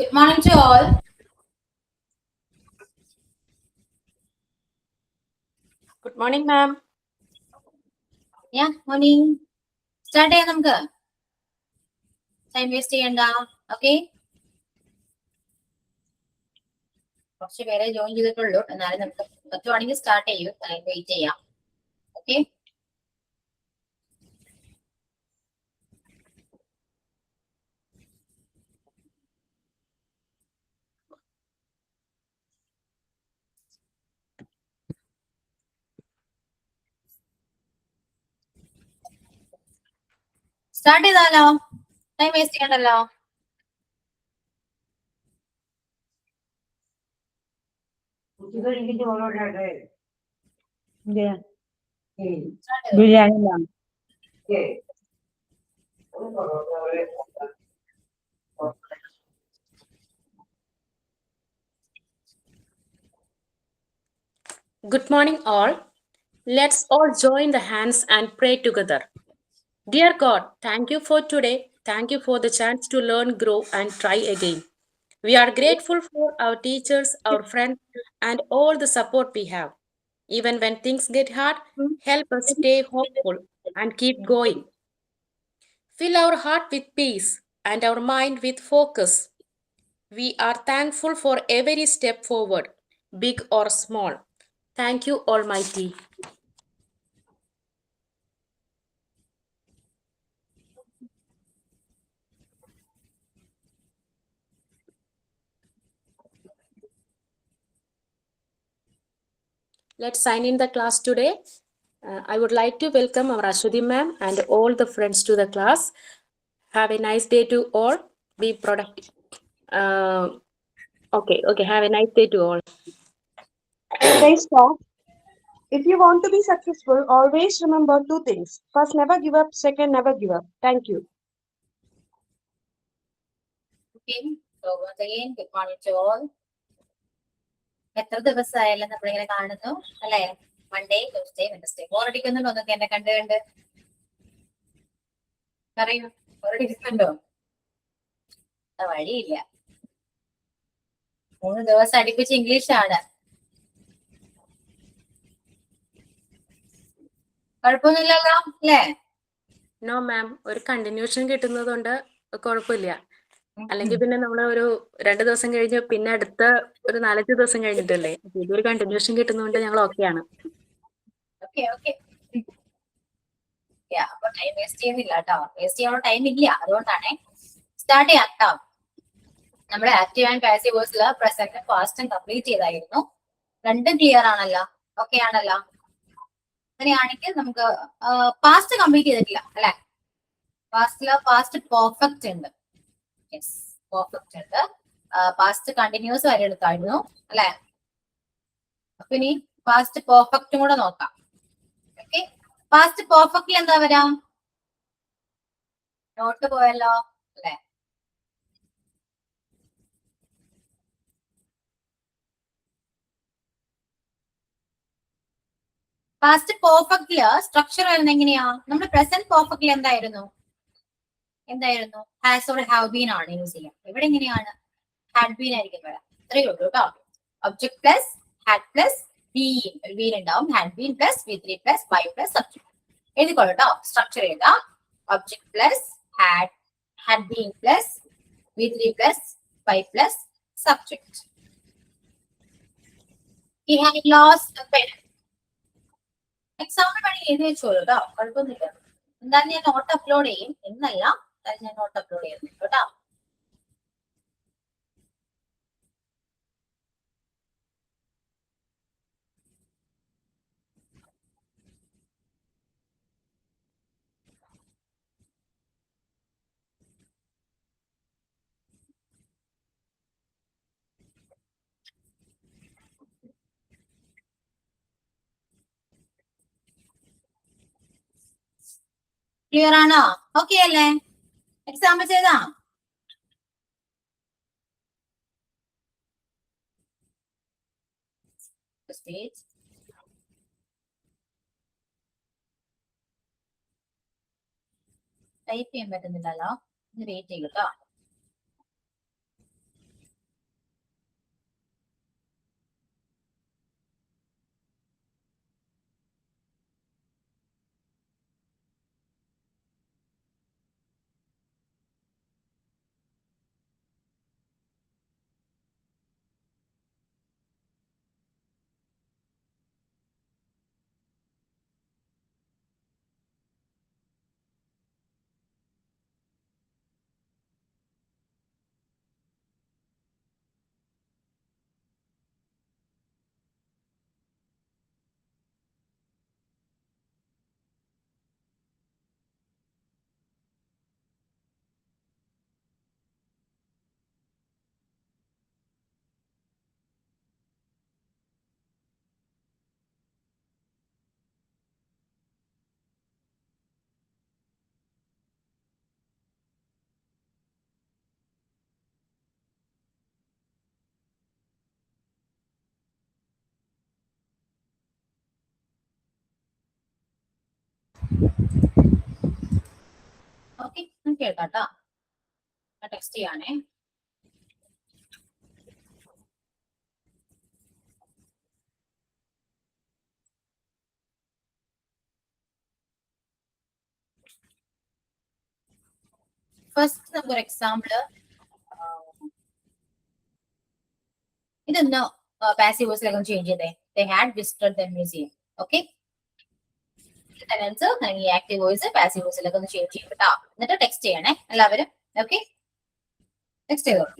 Good morning to all. Good morning, ma'am. Yeah, morning. Start ചെയ്യാം നമുക്ക്. Time waste ചെയ്യണ്ട. Okay, കുറച്ച് പേരെ ജോയിൻ ചെയ്തിട്ടുള്ളൂ. എന്നാലും നമുക്ക് പറ്റുവാണെങ്കിൽ സ്റ്റാർട്ട് ചെയ്യൂ. ടൈം വെയിറ്റ് ചെയ്യാം. ഓക്കെ, സ്റ്റാർട്ട് ചെയ്താലോ? ടൈം വേസ്റ്റ് ചെയ്യണ്ടല്ലോ. Biryani ma'am. Good morning, all. Let's all join the hands and pray together. Dear God, thank you for today. Thank you for the chance to learn, grow, and try again. We are grateful for our teachers, our friends, and all the support we have. Even when things get hard, help us stay hopeful and keep going. Fill our heart with peace and our mind with focus. We are thankful for every step forward, big or small. Thank you, Almighty. Let's sign in the class today. I would like to welcome our Ashwati ma'am and all the friends to the class. Have a nice day to all. Be productive. Okay. Have a nice day to all. Today's talk. If you want to be successful, always remember two things. First, never give up. Second, never give up. Thank you. Okay, so once again, good morning to all. എത്ര ദിവസമായാലും നമ്മളിങ്ങനെ കാണുന്നു അല്ലെ? Monday, Tuesday, Wednesday. ബോറടിക്കുന്നുണ്ടോ എന്നൊക്കെ എന്നെ കണ്ട് പറയൂ, ബോറടിക്കുന്നുണ്ടോ? വഴിയില്ല. 3 ദിവസം അടുപ്പിച്ച് ഇംഗ്ലീഷാണ്. കുഴപ്പമൊന്നുമില്ലല്ലോ അല്ലേ? നോ മാം, ഒരു കണ്ടിന്യൂഷൻ കിട്ടുന്നതുകൊണ്ട് കുഴപ്പമില്ല. അല്ലെങ്കിൽ പിന്നെ നമ്മൾ ഒരു 2 ദിവസം കഴിഞ്ഞ് പിന്നെ അടുത്ത ഒരു 4-5 ദിവസം കഴിഞ്ഞിട്ടല്ലേ. ഇതൊരു കണ്ടിന്യൂഷൻ കിട്ടുന്നതുകൊണ്ട് ഞങ്ങൾ ഓക്കെയാണ്. ഓക്കെ ഓക്കെ, അപ്പൊ ടൈം വേസ്റ്റ് ചെയ്യുന്നില്ല കേട്ടോ. വേസ്റ്റ് ചെയ്യാനുള്ള ടൈം ഇല്ല, അതുകൊണ്ടാണ്. സ്റ്റാർട്ട് ചെയ്യാം കേട്ടോ. നമ്മുടെ ആക്റ്റീവ് ആൻഡ് പാസീവ് വോയിസിൽ പ്രസന്റ് പാസ്റ്റും കംപ്ലീറ്റ് ചെയ്തായിരുന്നു. രണ്ടും ക്ലിയർ ആണല്ലോ, ഓക്കെ ആണല്ലോ. അങ്ങനെയാണെങ്കിൽ നമുക്ക് പാസ്റ്റ് കംപ്ലീറ്റ് ചെയ്തിട്ടില്ല അല്ലെ? പാസ്റ്റ് പെർഫെക്റ്റ് ഉണ്ട്. യെസ്, പെർഫെക്റ്റ് ഉണ്ട്. പാസ്റ്റ് കണ്ടിന്യൂസ് വരെ എടുത്തായിരുന്നു അല്ലെ? അപ്പൊ ഇനി പാസ്റ്റ് പെർഫെക്റ്റും കൂടെ നോക്കാം. ഓക്കെ, പാസ്റ്റ് പെർഫെക്റ്റിൽ എന്താ വരാ? നോട്ട് പോയല്ലോ അല്ലെ? പാസ്റ്റ് പെർഫെക്റ്റില് സ്ട്രക്ചർ വരുന്നത് എങ്ങനെയാ? നമ്മുടെ പ്രസന്റ് പെർഫെക്റ്റിൽ എന്തായിരുന്നു? ഹാസ് ഓർ ഹാവ് ബീൻ ആണ് യൂസ് ചെയ്യാം. ഇവിടെ എങ്ങനെയാണ്? ഹാഡ് ബീൻ ആയിരിക്കും വരാം. ഇത്രയേ ഉള്ളൂ കേട്ടോ. Object plus had plus been ഉണ്ടാവും. Had been plus V3 plus by plus subject എഴുതിക്കോളൂ കേട്ടോ. സ്ട്രക്ചർ എഴുതാം. Object plus had been plus V3 plus by plus subject. He had lost a pen. Example വേണമെങ്കിൽ എഴുതി വെച്ചോളൂ കേട്ടോ, കുഴപ്പമൊന്നുമില്ല. എന്തായാലും ഞാൻ നോട്ട് അപ്ലോഡ് ചെയ്യും. എന്നല്ല, ഞാൻ നോട്ട് അപ്ലോഡ് ചെയ്യുന്നു കേട്ടോ. ക്ലിയർ ആണോ? ഓക്കെ അല്ലേ? എക്സാമ്പിൾ ചെയ്താ? ടൈപ്പ് ചെയ്യാൻ പറ്റുന്നില്ലല്ലോ, വെയിറ്റ് ചെയ്യൂട്ടോ. ഓക്കെ, കേൾക്കാട്ടോ. ടെക്സ്റ്റ് ചെയ്യാണേ. ഫസ്റ്റ് നമുക്കൊരു എക്സാമ്പിള്, ഇതൊന്ന് പാസീവ് വോയിസിലേക്ക് ചേഞ്ച് ചെയ്തേ. They had visited the museum. Okay, sentence ഈ ആക്റ്റീവ് വോയിസ് പാസീവ് വോയിസിലേക്ക് ഒന്ന് ചേഞ്ച് ചെയ്യും കേട്ടോ. എന്നിട്ട് ടെക്സ്റ്റ് ചെയ്യണേ എല്ലാവരും. ഓക്കെ, ടെക്സ്റ്റ് ചെയ്തോളൂ.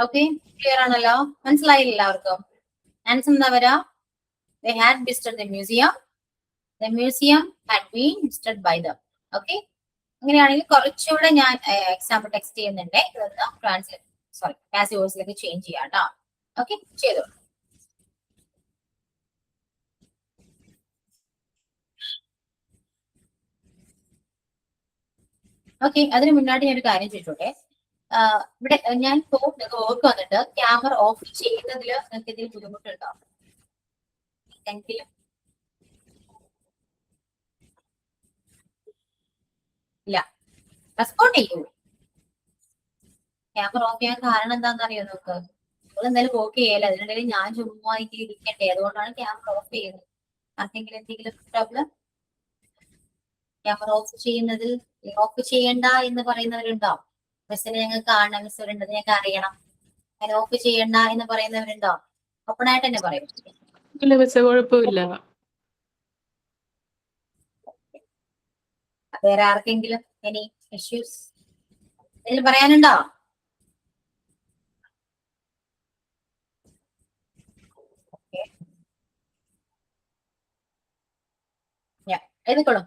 ഓക്കെ, ക്ലിയർ ആണല്ലോ, മനസ്സിലായില്ല എല്ലാവർക്കും? ആൻസർ എന്താ വരാ? They had visited the museum. The museum had been visited by them. Okay, അങ്ങനെയാണെങ്കിൽ കുറച്ചുകൂടെ ഞാൻ എക്സാമ്പിൾ ടെക്സ്റ്റ് ചെയ്യുന്നുണ്ട്. ഇതൊന്ന് ട്രാൻസ്ലേറ്റ് പാസീവ് വോയിസിലേക്ക് ചേഞ്ച് ചെയ്യാം കേട്ടോ. ഓക്കെ, ചെയ്തോ. ഓക്കെ, അതിന് മുന്നാടി ഞാൻ ഒരു കാര്യം ചോദിച്ചോട്ടെ. ഇവിടെ ഞാൻ നിങ്ങൾക്ക് ഓർക്ക് വന്നിട്ട് ക്യാമറ ഓഫ് ചെയ്യുന്നതിൽ നിങ്ങൾക്ക് എന്തെങ്കിലും ബുദ്ധിമുട്ടുണ്ടോ? എങ്കിലും ഇല്ല, റെസ്പോണ്ട് ചെയ്യൂ. ക്യാമറ ഓഫ് ചെയ്യാൻ കാരണം എന്താണെന്ന് അറിയോ നിങ്ങൾക്ക്? നിങ്ങൾ എന്തായാലും വർക്ക് ചെയ്യല്ല, അതിനിടയിൽ ഞാൻ ചുമ്മാ ഇരിക്കട്ടെ, അതുകൊണ്ടാണ് ക്യാമറ ഓഫ് ചെയ്യുന്നത്. ആർക്കെങ്കിലും എന്തെങ്കിലും പ്രോബ്ലം? ക്യാമറ ഓഫ് ചെയ്യുന്നതിൽ ഓഫ് ചെയ്യണ്ട എന്ന് പറയുന്നവരുണ്ടോ? മിസ്സിനെ ഞങ്ങൾക്ക് കാണണം, മിസ് ഉണ്ടെന്ന് ഞങ്ങൾക്ക് അറിയണം, അങ്ങനെ ഓഫ് ചെയ്യണ്ട എന്ന് പറയുന്നവരുണ്ടോ? ഓപ്പൺ ആയിട്ട് തന്നെ പറയും. ഇല്ല മിസ്സേ, കുഴപ്പമില്ല. വേറെ ആർക്കെങ്കിലും എനി ഇഷ്യൂസ് എന്തെങ്കിലും പറയാനുണ്ടോ? എഴുതിക്കോളും.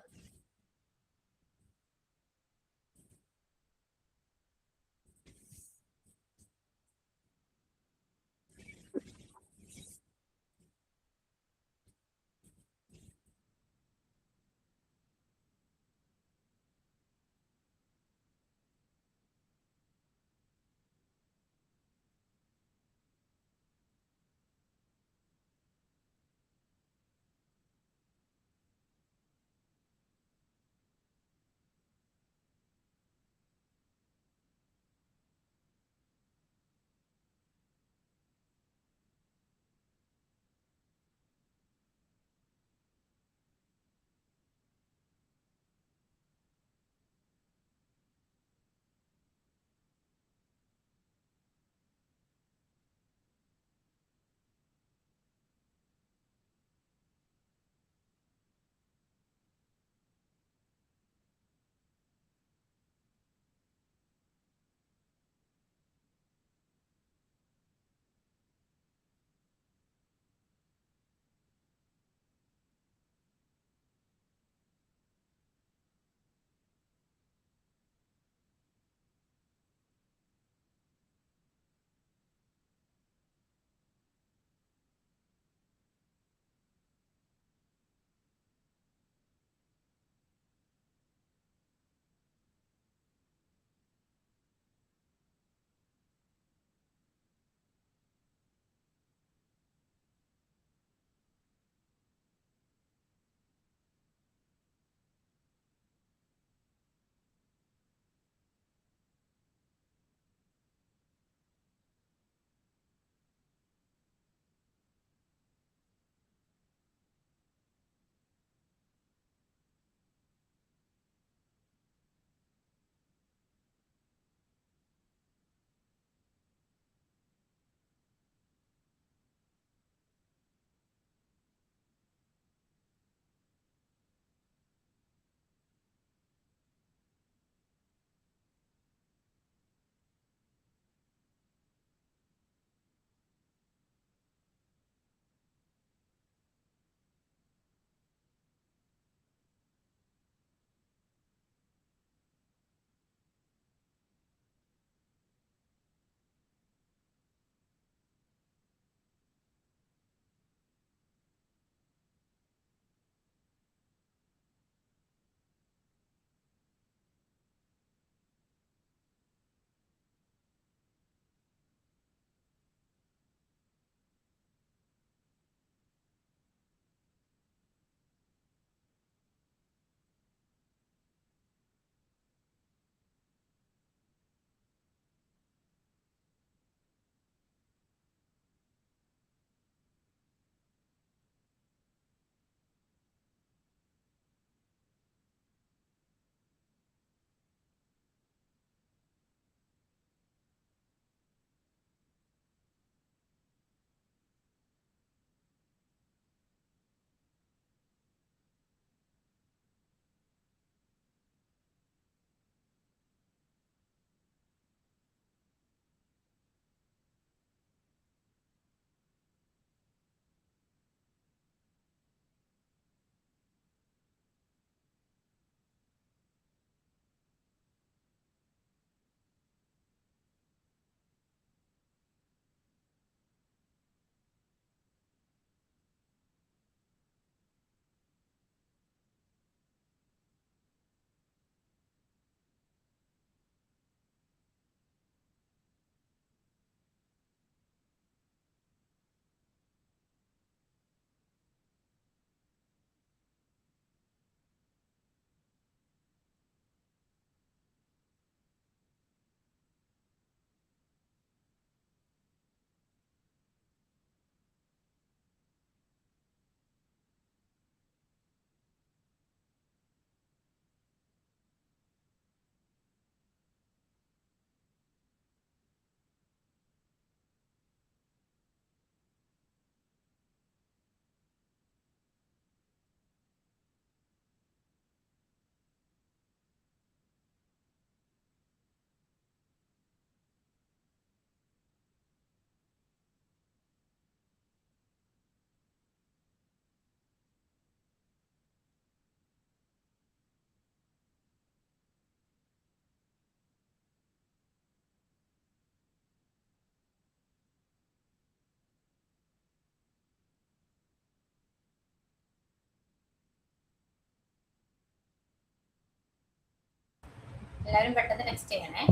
എല്ലാവരും പെട്ടെന്ന് ടെക്സ്റ്റ് ചെയ്യണേ.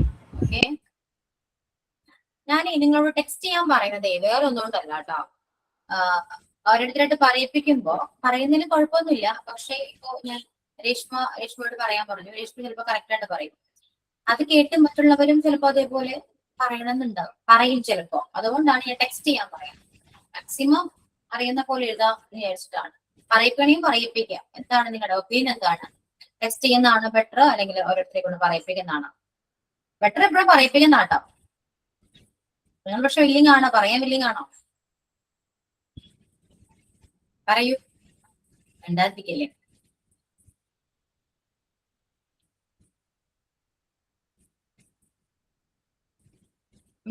ഓക്കെ, ഞാൻ നിങ്ങളോട് ടെക്സ്റ്റ് ചെയ്യാൻ പറയുന്നതേ വേറെ ഒന്നുകൊണ്ടല്ല കേട്ടോ. ഓരോരുത്തരായിട്ട് പറയിപ്പിക്കുമ്പോ പറയുന്നതിന് കുഴപ്പമൊന്നുമില്ല. പക്ഷെ ഇപ്പോ ഞാൻ രേഷ്മയോട് പറയാൻ പറഞ്ഞു. രേഷ്മ ചിലപ്പോ കറക്റ്റ് ആയിട്ട് പറയും. അത് കേട്ട് മറ്റുള്ളവരും ചിലപ്പോ അതേപോലെ പറയണമെന്നുണ്ടാവും, പറയും ചിലപ്പോ. അതുകൊണ്ടാണ് ഞാൻ ടെക്സ്റ്റ് ചെയ്യാൻ പറയാം. മാക്സിമം അറിയുന്ന പോലെ എഴുതാൻ വിചാരിച്ചിട്ടാണ്. പറയിപ്പിക്കണമെങ്കിൽ പറയിപ്പിക്കാം. എന്താണ് നിങ്ങളുടെ ഒപ്പീനിയൻ? എന്താണ്, ടെക്സ്റ്റ് ചെയ്യുന്നതാണോ ബെറ്റർ, അല്ലെങ്കിൽ ഓരോരുത്തരെ കൊണ്ട് പറയിപ്പിക്കുന്നതാണോ ബെറ്റർ? എപ്പോഴും പറയിപ്പിക്കുന്നതാട്ടോ. നിങ്ങൾ പക്ഷെ വില്ലിങ് ആണോ? പറയാൻ വില്ലിങ് ആണോ? പറയൂ, രണ്ടാമത്തേക്കല്ലേ.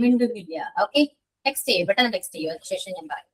മിണ്ടുന്നില്ല. ഓക്കെ, ടെക്സ്റ്റ് ചെയ്യൂ, പെട്ടെന്ന് ടെക്സ്റ്റ് ചെയ്യൂ. അതിനുശേഷം ഞാൻ പറയും.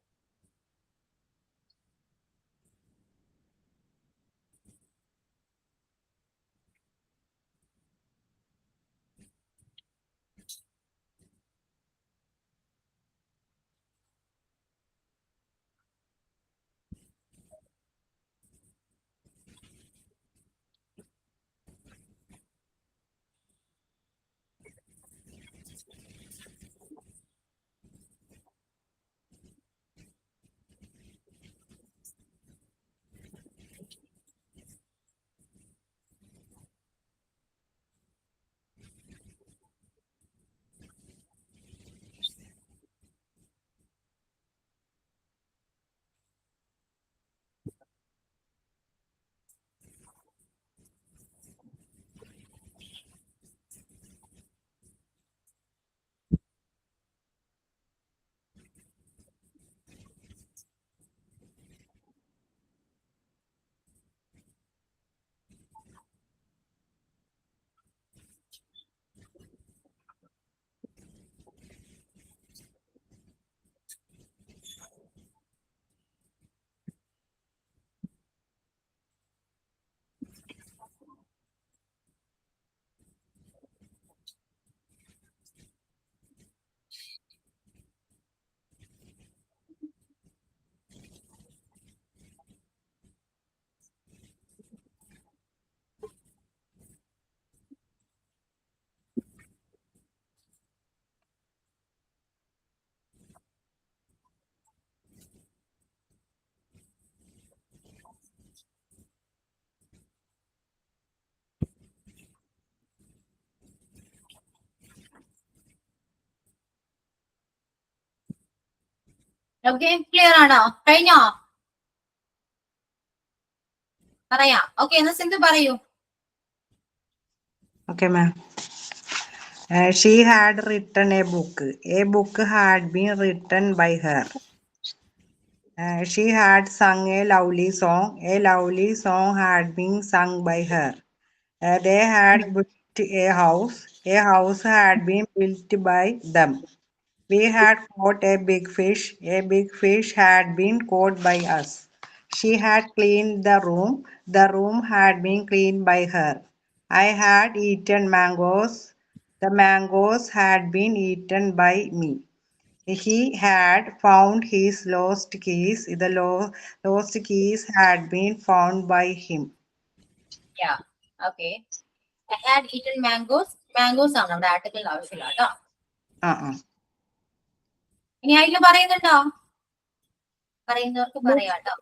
ഓക്കെ, ക്ലിയർ ആണോ? കഴിഞ്ഞോ? പറയാം. ഓക്കെ, എന്നാ സിന്ധു പറയൂ. Okay, ma'am. She had written a book. A book had been written by her. She had sung a lovely song. A lovely song had been sung by her. They had built a house. A house had been built by them. We had caught a big fish. A big fish had been caught by us. She had cleaned the room. The room had been cleaned by her. I had eaten mangoes. The mangoes had been eaten by me. He had found his lost keys. The lost keys had been found by him. Yeah, okay. I had eaten mangoes. Mangoes ആണ് നമ്മുടെ ആർട്ടിക്കിളിന് ആവശ്യമില്ല കേട്ടോ. ഇനി അതിൽ പറയുന്നുണ്ടോ? പറയുന്നവർക്ക് പറയാം കേട്ടോ.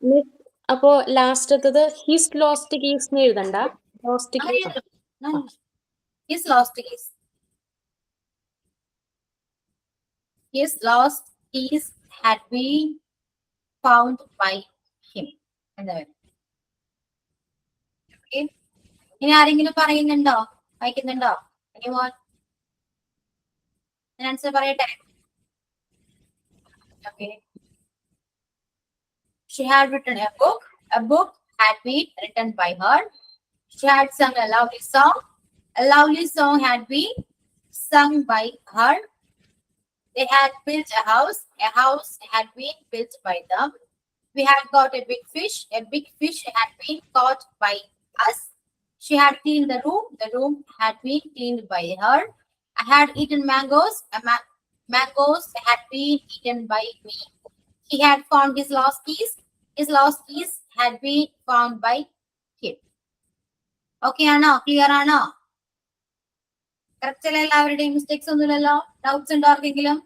അപ്പോ ലാസ്റ്റത്തത് ഹിസ് ലോസ്റ്റ് കീസ് എഴുതണ്ട. Lost His lost keys. His lost keys had been found by him. എന്താ പറയുക? ഓക്കെ, ഇനി ആരെങ്കിലും പറയുന്നുണ്ടോ? വായിക്കുന്നുണ്ടോ? Anyone? ഞാൻ ആൻസർ പറയട്ടെ. Okay. She had written a book. A book had been written by her. She had sung a lovely song. A lovely song had been sung by her. They had built a house. A house had been built by them. We had caught a big fish. A big fish had been caught by us. She had cleaned the room. The room had been cleaned by her. I had eaten mangoes. Mangoes had been eaten by me. He had found his lost keys. His lost keys had been found by him. Okay, Anna, clear Anna? Correct അല്ല എല്ലാവരുടെയും? Mistakes ഒന്നുമില്ലല്ലോ? Doubts ഉണ്ടോ ആർക്കെങ്കിലും?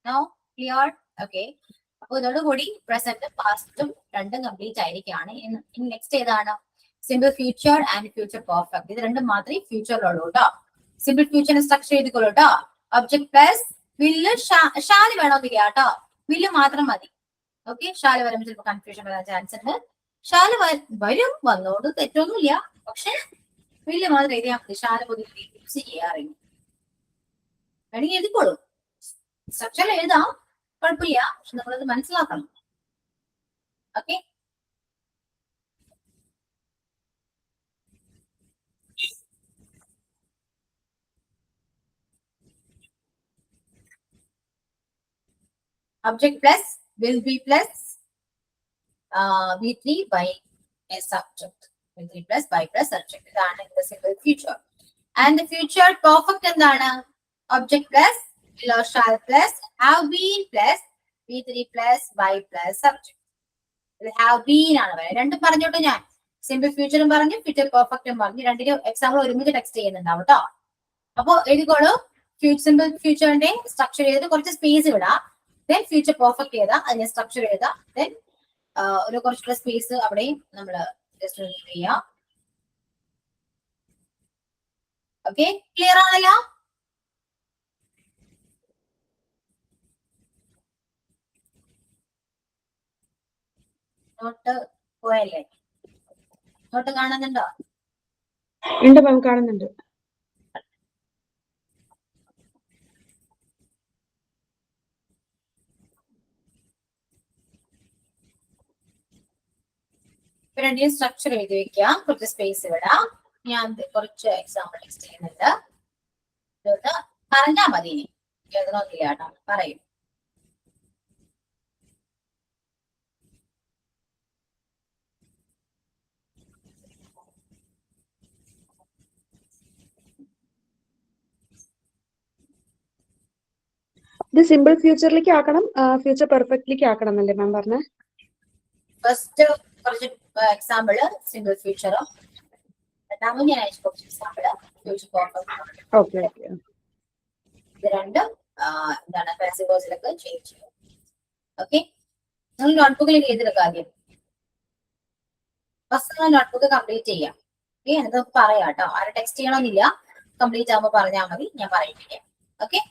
No? Clear? Okay. അപ്പൊ ഇതോടുകൂടി പ്രസന്റും പാസ്റ്റും രണ്ടും complete ആയിരിക്കുകയാണ്. ഇനി നെക്സ്റ്റ് ഏതാണ്? Simple future and future perfect. ഇത് രണ്ടും മാത്രമേ ഫ്യൂച്ചറിലുള്ളൂ കേട്ടോ. സിമ്പിൾ ഫ്യൂച്ചറിനെ സ്ട്രക്ചർ ചെയ്തിക്കോളൂ കേട്ടോ. ഒബ്ജക്ട് പ്ലസ് വില്ല്, ഷാല് വേണമെന്നില്ല കേട്ടോ. വില്ല് മാത്രം മതി. ഓക്കെ. ഷാല് വരുമ്പോൾ ചിലപ്പോൾ കൺഫ്യൂഷൻ വരാൻ ചാൻസ് ഉണ്ട്. ഷാല് വരും, വന്നോണ്ട് തെറ്റൊന്നുമില്ല. പക്ഷെ വില്ല് മാത്രം എഴുതിയാൽ മതി. ഷാല് പൊതുവെ യൂസ് ചെയ്യാറില്ല. വേണമെങ്കിൽ എഴുതിക്കോളൂ. സ്ട്രക്ചറിൽ എഴുതാം, കുഴപ്പമില്ല. പക്ഷെ നമ്മളത് മനസ്സിലാക്കണം. Okay. Object plus will be plus V3 by a subject. V3 plus by plus subject. ഇതാണ് the simple future. And the future perfect എന്താണ്? Object plus will or shall plus have been plus V3 plus by plus subject. ഇത് have been ആണ് പറയുന്നത്. രണ്ടും പറഞ്ഞോട്ടെ ഞാൻ. Simple ഫ്യൂച്ചറും പറഞ്ഞു, future പെർഫെക്റ്റും പറഞ്ഞു. രണ്ടിനും എക്സാമ്പിൾ ഒരുമിച്ച് ടെക്സ്റ്റ് ചെയ്യുന്നുണ്ടാവും കേട്ടോ. അപ്പൊ എഴുതിക്കോളൂ. സിമ്പിൾ ഫ്യൂച്ചറിന്റെ സ്ട്രക്ചർ ചെയ്തിട്ട് കുറച്ച് സ്പേസ് വിടാം. ദെൻ ഫ്യൂച്ചർ പെർഫെക്റ്റ് ചെയ്താൽ അതിനെ സ്ട്രക്ചർ ചെയ്താൽ ദെൻ ഒരു കുറച്ചുകൂടെ സ്പേസ് അവിടെയും നമ്മൾ ജസ്റ്റ് ചെയ്യാം. ഓക്കെ. ക്ലിയർ ആണല്ലോ? നോട്ട് പോയല്ലേ? നോട്ട് കാണുന്നുണ്ടോ? ഉണ്ട് മാം, കാണുന്നുണ്ട്. രണ്ടിനും സ്ട്രക്ചർ എഴുതി വെക്കാം, കുറച്ച് സ്പേസ് വിടാം. ഞാൻ കുറച്ച് എക്സാമ്പിൾ ടെക്സ്റ്റ് ചെയ്യുന്നുണ്ട്. ഇതൊന്ന് പറഞ്ഞാൽ മതി. ഇനി എഴുതണമെന്നില്ല കേട്ടോ, പറയും. ഇത് സിമ്പിൾ ഫ്യൂച്ചറിലേക്ക് ആക്കണം, ഫ്യൂച്ചർ പെർഫെക്റ്റിലേക്ക് ആക്കണം എന്നല്ലേ മാം പറഞ്ഞേ? ഫസ്റ്റ് കുറച്ച് എക്സാമ്പിൾ സിമ്പിൾ ഫ്യൂച്ചറും രണ്ടാമത് ഞാൻ അയച്ചു കുറച്ച് example future perfect. Okay okay. ഇത് രണ്ടും എന്താണ് പാസീവ് വോയിസിലൊക്കെ ചേഞ്ച് ചെയ്യും. ഓക്കെ. നിങ്ങൾ നോട്ട്ബുക്കിൽ എഴുതിയെടുക്കുക ആദ്യം. ഫസ്റ്റ് നോട്ട്ബുക്ക് കംപ്ലീറ്റ് ചെയ്യാം. ഓക്കെ. എന്നിട്ട് പറയാം കേട്ടോ. ആരും ടെക്സ്റ്റ് ചെയ്യണമെന്നില്ല. കംപ്ലീറ്റ് ആകുമ്പോൾ പറഞ്ഞാൽ മതി, ഞാൻ പറയിപ്പിക്കാം. ഓക്കെ.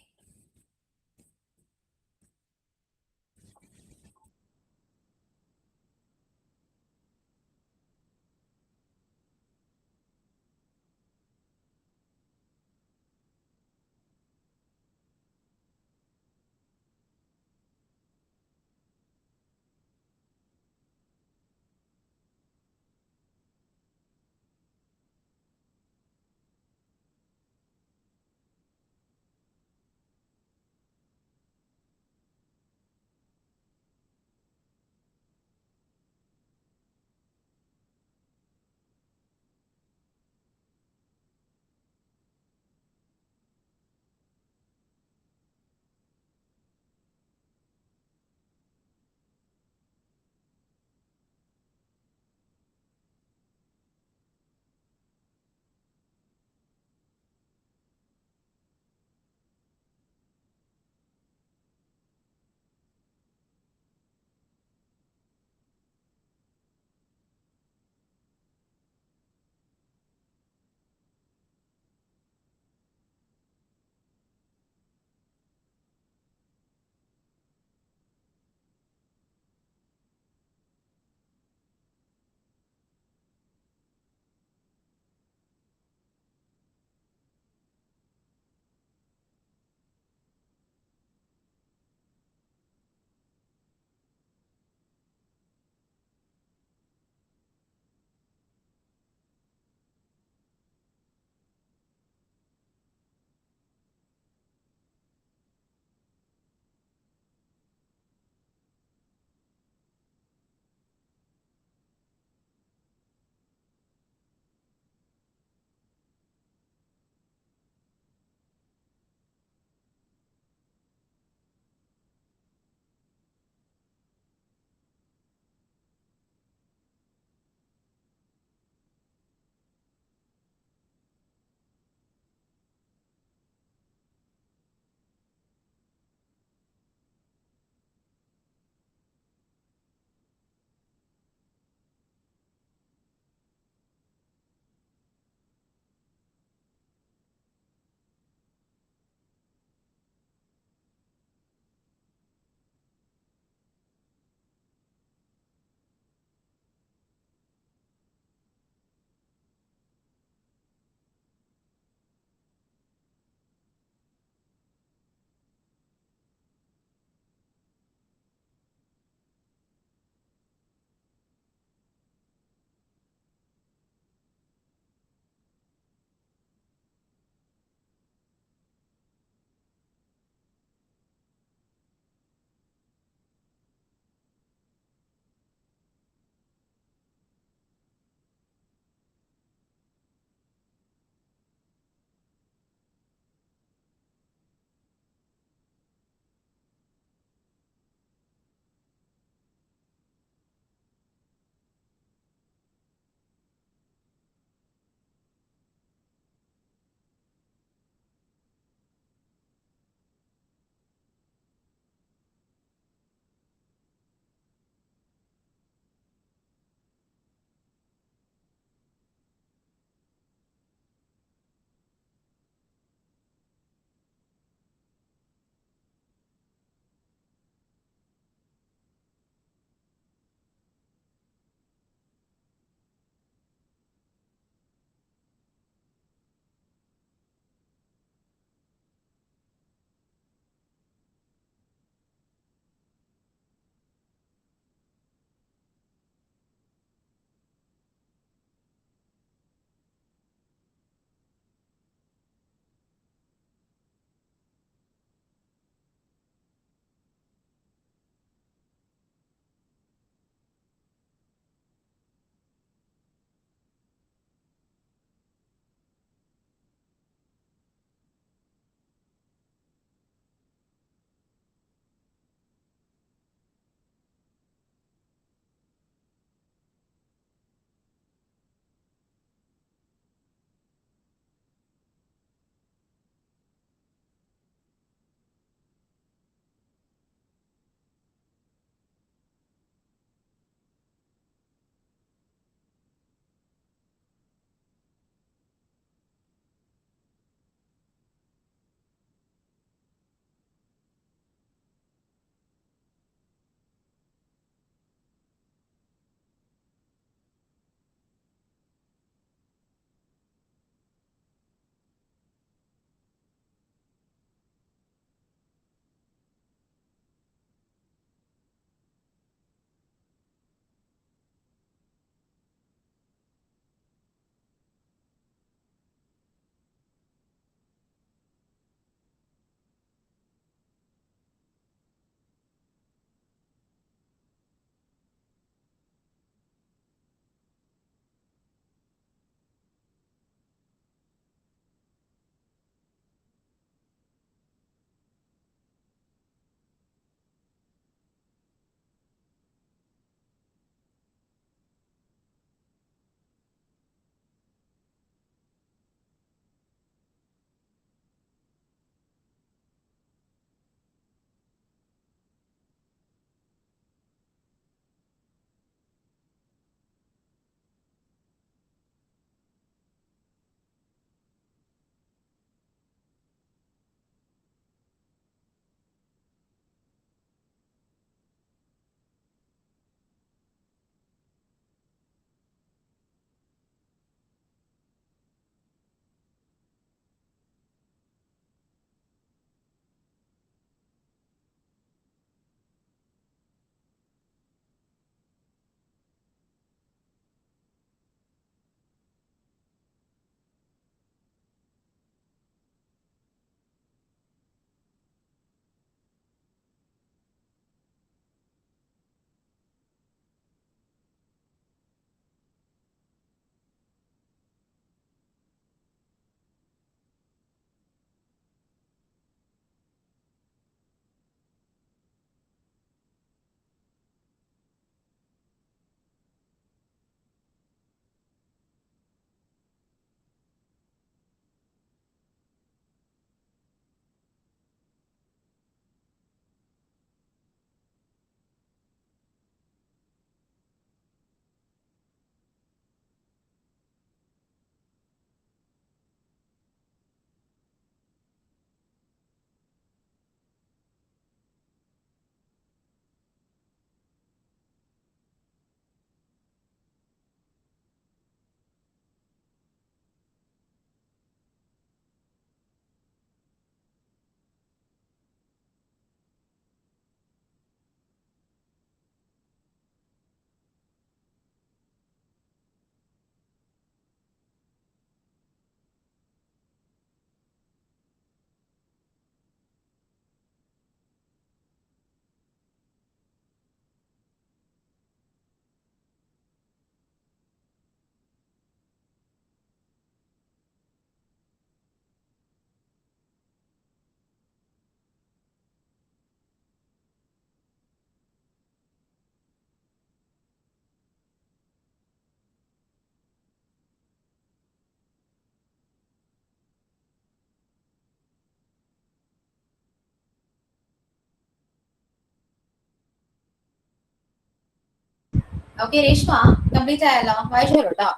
ഓക്കെ രേഷ്മ കംപ്ലീറ്റ് ആയല്ലോ, വായിച്ചോളൂ കേട്ടോ.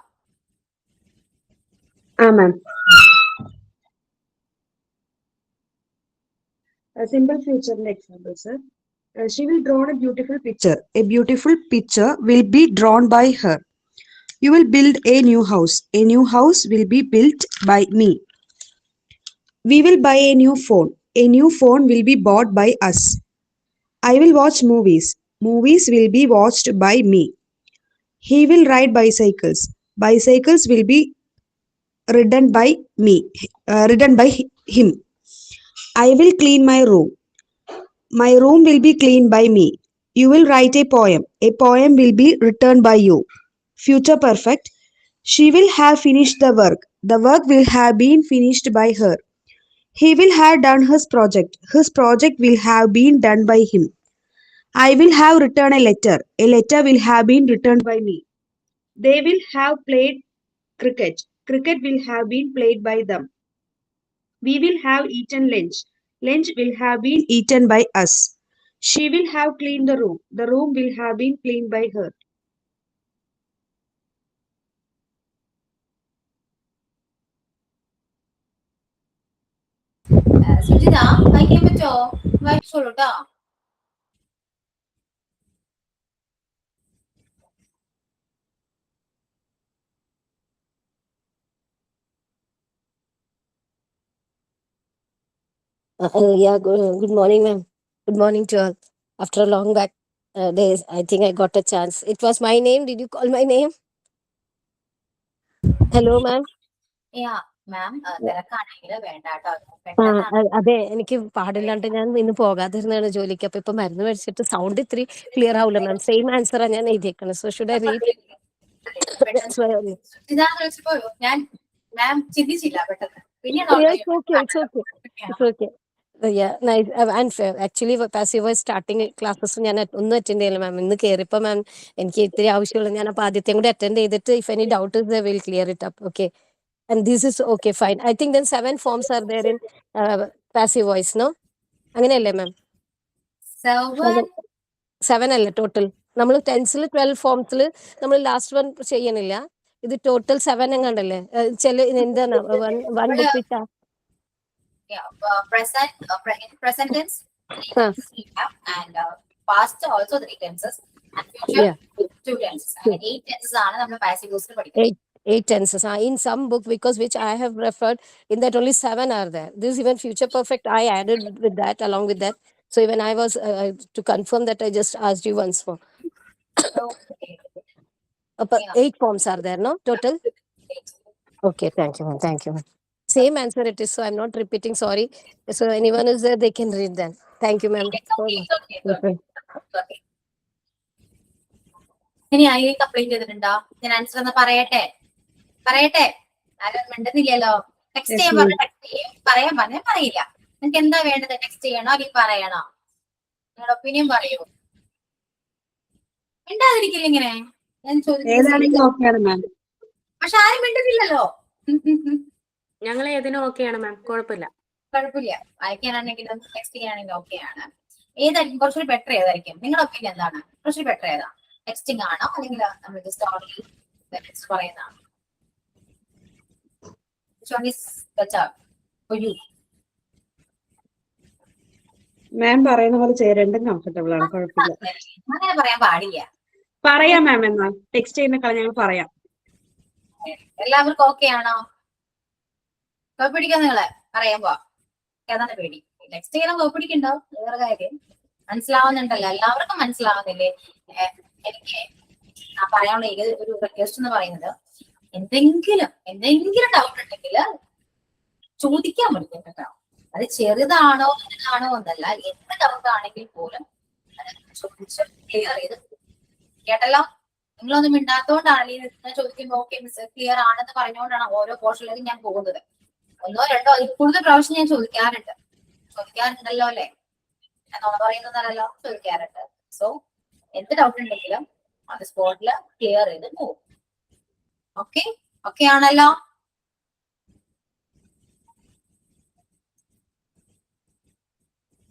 ma'am. A simple future example, sir. She will draw a beautiful picture. A beautiful picture will be drawn by her. You will build a new house. A new house will be built by me. We will buy a new phone. A new phone will be bought by us. I will watch movies. Movies will be watched by me. He will ride bicycles. Bicycles will be ridden by me. Ridden by him. I will clean my room. My room will be cleaned by me. You will write a poem. A poem will be written by you. Future perfect. She will have finished the work. The work will have been finished by her. He will have done his project. His project will have been done by him. I will have written a letter. A letter will have been written by me. They will have played cricket. Cricket will have been played by them. We will have eaten lunch. Lunch will have been eaten by us. She will have cleaned the room. The room will have been cleaned by her. Sujitha വായിക്കാൻ പറ്റോ? വായിച്ചോളൂ കേട്ടോ. Yeah, good morning, ma'am. Good morning to all. After a long back days, I think I got a chance. It was my name. Did you call my name? Hello, ma'am. യാ മാം, തിരക്കാണെങ്കിൽ വേണ്ട കേട്ടോ, ആ, പെട്ടെന്ന്. അതെ, എനിക്ക് പാടില്ലാണ്ട് ഞാൻ ഇന്ന് പോകാതിരുന്നാണ് ജോലിക്ക്. അപ്പൊ ഇപ്പൊ മരുന്ന് മേടിച്ചിട്ട് സൗണ്ട് ഇത്തിരി ക്ലിയർ ആവില്ല മാം. സെയിം ആൻസറാ ഞാൻ എഴുതിയേക്കണത്. So should I read? That's why only. സുജിതാന്ന് വിളിച്ചപ്പോ ഞാൻ മാം ചിന്തിച്ചില്ല പെട്ടെന്ന്, പിന്നീട് Yeah, it's okay. It's okay. It's okay. Yeah, nice. And actually, passive voice starting classes ഞാൻ ഒന്നും അറ്റൻഡ് ചെയ്യില്ല മാം. ഇന്ന് കയറിയപ്പോ മാം എനിക്ക് ഇത്തിരി ആവശ്യമുള്ള ഞാൻ അപ്പൊ ആദ്യത്തെയും കൂടി അറ്റൻഡ് ചെയ്തിട്ട് if any doubt is will clear it up. Okay. And this is okay, fine. I think then 7 forms are there in passive voice, no? അങ്ങനെയല്ലേ മാം? 7 അല്ലേ ടോട്ടൽ? നമ്മൾ ടെൻസിൽ 12 ഫോംസിൽ നമ്മൾ ലാസ്റ്റ് വൺ ചെയ്യണില്ല. ഇത് ടോട്ടൽ 7 എങ്ങാണ്ടല്ലേ? ചില എന്താണ് വൺ ബുക്ക് ഇട്ടാ present tense, three ആ, tenses we have, and past also 3 tenses, and future yeah. 2 tenses. അങ്ങനെ 8 tenses ആണ് നമ്മൾ passive voice ൽ പഠിക്കുന്നത്. Eight tenses in some book, because which I have referred, in that only 7 are there. This even future perfect I added with that, along with that. So even I was to confirm that, I just asked you once more. Okay. But Yeah. 8 forms are there, no, total? Eight. Okay, thank you, ma'am. Thank you, ma'am. Same answer it is, so I'm not repeating. Sorry. So anyone is there, they can read them. Thank you, ma'am. It's okay, it's okay, it's okay. Okay. Okay. ഇനി ആയി complaint ചെയ്തിട്ടുണ്ടോ? ഞാൻ answer ഒന്ന് പറയട്ടെ. ആരും മിണ്ടുന്നില്ലല്ലോ. Text ചെയ്യാൻ പറഞ്ഞ text ചെയ്യും, പറയാൻ പറഞ്ഞാൽ പറയില്ല. നിങ്ങൾക്ക് എന്താ വേണ്ടത്? ടെക്സ്റ്റ് ചെയ്യണോ അല്ലെങ്കിൽ പറയണോ? നിങ്ങളുടെ ഒപ്പീനിയൻ പറയൂ. മിണ്ടാതിരിക്കില്ല ഇങ്ങനെ. ഞാൻ ചോദിക്കുന്നത് ഓക്കെയാണ് മാം. പക്ഷെ ആരും മിണ്ടുന്നില്ലല്ലോ. ഞങ്ങൾ ഏതിനും ഓക്കെയാണ് മാം, കുഴപ്പമില്ല. കുഴപ്പമില്ല. വായിക്കാനാണെങ്കിലും ടെക്സ്റ്റ് ചെയ്യാനാണെങ്കിലും ഓക്കെയാണ്. ഏതായിരിക്കും കുറച്ചുകൂടി ബെറ്റർ? ഏതായിരിക്കും നിങ്ങളുടെ ഒപ്പീനിയൻ? എന്താണ് കുറച്ചുകൂടി ബെറ്റർ? ഏതാ? ടെക്സ്റ്റിംഗ് ആണോ അല്ലെങ്കിൽ നമ്മൾ ജസ്റ്റ് ഓൺലി ടെക്സ്റ്റ് പറയുന്നതാണോ? മാം പറയുന്ന പോലെ രണ്ടും കംഫർട്ടബിൾ ആണ്, കുഴപ്പമില്ല. അങ്ങനെ പറയാൻ പാടില്ല. പറയാം മാം, എന്നാൽ ടെക്സ്റ്റ് ചെയ്യുന്ന ഞങ്ങൾ പറയാം. എല്ലാവർക്കും ഓക്കെ ആണോ? കോപ്പിടിക്കാൻ നിങ്ങളെ പറയുമ്പോ ഏതാണ് പേടി? ടെക്സ്റ്റ് ചെയ്യണം, കോപ്പിടിക്കുണ്ടാവും, വേറെ കാര്യം. മനസ്സിലാവുന്നുണ്ടല്ലോ, എല്ലാവർക്കും മനസ്സിലാവുന്നില്ലേ? എനിക്ക് പറയാനുള്ള ഏക ഒരു റിക്വസ്റ്റ് എന്ന് പറയുന്നത്, എന്തെങ്കിലും ഡൗട്ട് ഉണ്ടെങ്കിൽ ചോദിക്കാൻ പറ്റും കേട്ടോ. അത് ചെറുതാണോ വലുതാണോ എന്നല്ല, എന്ത് ഡൗട്ട് ആണെങ്കിൽ പോലും ചോദിച്ച് ക്ലിയർ ചെയ്ത് കേട്ടല്ലോ. നിങ്ങളൊന്നും മിണ്ടാത്തോണ്ടാണ് ഈ ചോദിക്കുമ്പോൾ ഓക്കെ മിസ് ക്ലിയർ ആണെന്ന് പറഞ്ഞുകൊണ്ടാണ് ഓരോ പോർഷനിലേക്ക് ഞാൻ പോകുന്നത്. 1 2 അതിൽ കൂടുതൽ പ്രാവശ്യം ഞാൻ ചോദിക്കാറുണ്ടല്ലോ അല്ലെ? എന്നോട് പറയുന്നതല്ലോ, ചോദിക്കാറുണ്ട്. സോ എന്ത് ഡൗട്ട് ഉണ്ടെങ്കിലും അത് സ്പോട്ടില് ക്ലിയർ ചെയ്ത് പോകും. ഓക്കെ ആണല്ലോ?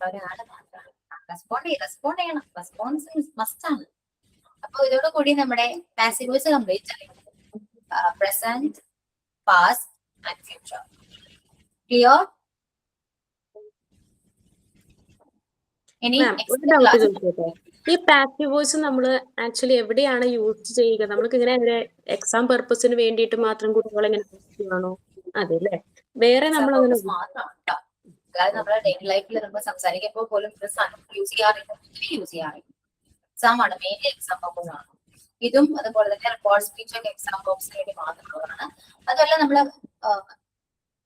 ഒരാള് മാത്രമാണ് റെസ്പോണ്ട് ചെയ്യണം. റെസ്പോൺസ് മസ്റ്റ് ആണ്. അപ്പൊ ഇതോടുകൂടി നമ്മുടെ പാസീവ് വോയിസ് കംപ്ലീറ്റ് ആയി. Present, past and future. Clear? ഇനി മാം ഒരു ഡൗട്ട് ചോദിച്ചോട്ടെ, ഈ പാസീവ് വോയിസ് നമ്മൾ ആക്ച്വലി എവിടെയാണ് യൂസ് ചെയ്യുക? നമ്മൾക്ക് ഇങ്ങനെ എക്സാം പർപ്പസിന് വേണ്ടിയിട്ട് മാത്രം കുട്ടികളെ ഇങ്ങനെ ചെയ്യുകയാണോ? അതെ അല്ലേ, വേറെ നമ്മൾ അങ്ങനെ മാത്രമാണ് കേട്ടോ. അതായത് നമ്മുടെ ഡെയിലി ലൈഫിൽ നമ്മൾ സംസാരിക്കുമ്പോൾ പോലും യൂസ് ചെയ്യാറില്ല, യൂസ് ചെയ്യാറില്ല. എക്സാം ആണ്, മെയിൻലി എക്സാം പർപ്പസ് ആണ് ഇതും. അതുപോലെ തന്നെ റിപ്പോർട്ട് സ്പീച്ച് ഒക്കെ എക്സാം പർപ്പസിന് വേണ്ടി മാത്രമുള്ളതാണ്. അതുമല്ല നമ്മള്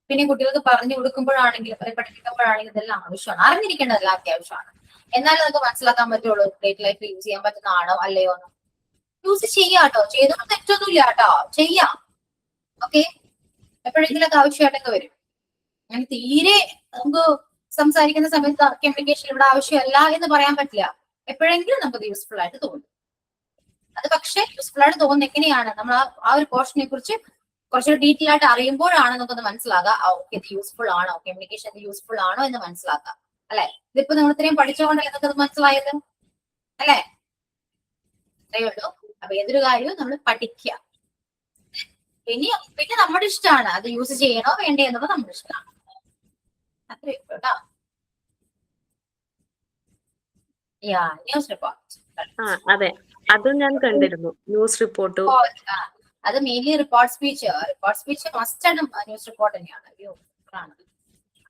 പിന്നെ കുട്ടികൾക്ക് പറഞ്ഞു കൊടുക്കുമ്പോഴാണെങ്കിലും പഠിപ്പിക്കുമ്പോഴാണെങ്കിലും ഇതെല്ലാം ആവശ്യമാണ്, അറിഞ്ഞിരിക്കേണ്ടതെല്ലാം അത്യാവശ്യമാണ്. എന്നാലും നമുക്ക് മനസ്സിലാക്കാൻ പറ്റുള്ളൂ ഡെയിലി ലൈഫിൽ യൂസ് ചെയ്യാൻ പറ്റുന്നതാണോ അല്ലയോ എന്ന്. യൂസ് ചെയ്യാട്ടോ, ചെയ്തോണ്ട് തെറ്റൊന്നുമില്ല കേട്ടോ, ചെയ്യാം. ഓക്കെ, എപ്പോഴെങ്കിലൊക്കെ ആവശ്യമായിട്ടൊക്കെ വരും. അങ്ങനെ തീരെ നമുക്ക് സംസാരിക്കുന്ന സമയത്ത് കമ്മ്യൂണിക്കേഷൻ ഇവിടെ ആവശ്യമല്ല എന്ന് പറയാൻ പറ്റില്ല. എപ്പോഴെങ്കിലും നമുക്ക് യൂസ്ഫുൾ ആയിട്ട് തോന്നും. അത് പക്ഷെ യൂസ്ഫുൾ ആയിട്ട് തോന്നുന്നത് എങ്ങനെയാണ്, നമ്മൾ ആ ഒരു പോർഷനെ കുറിച്ച് കുറച്ചുകൂടി ഡീറ്റെയിൽ ആയിട്ട് അറിയുമ്പോഴാണ് നമുക്കൊന്ന് മനസ്സിലാക്കുക ഓക്കെ ഇത് യൂസ്ഫുൾ ആണോ, കമ്മ്യൂണിക്കേഷൻ യൂസ്ഫുൾ ആണോ എന്ന് മനസ്സിലാക്കുക. അല്ലെ, ഇതിപ്പോ നിങ്ങൾ ഇത്രയും പഠിച്ചുകൊണ്ടല്ലേ നിങ്ങൾക്ക് മനസ്സിലായത് അല്ലെ? അത്രയേ ഉള്ളൂ. അപ്പൊ ഏതൊരു കാര്യവും നമ്മൾ പഠിക്കുക. പിന്നെ നമ്മുടെ ഇഷ്ടമാണ് അത് യൂസ് ചെയ്യണോ വേണ്ടേ എന്നുള്ളത് നമ്മുടെ ഇഷ്ടമാണ്. അത്രയേ ഉള്ളൂ കേട്ടോ. News report. അതെ, അതും ഞാൻ കണ്ടിരുന്നു, ന്യൂസ് റിപ്പോർട്ട്. അത് മെയിൻലി റിപ്പോർട്ട് സ്പീച്ച് മസ്റ്റ് ആണ്, ന്യൂസ് റിപ്പോർട്ട് തന്നെയാണ്.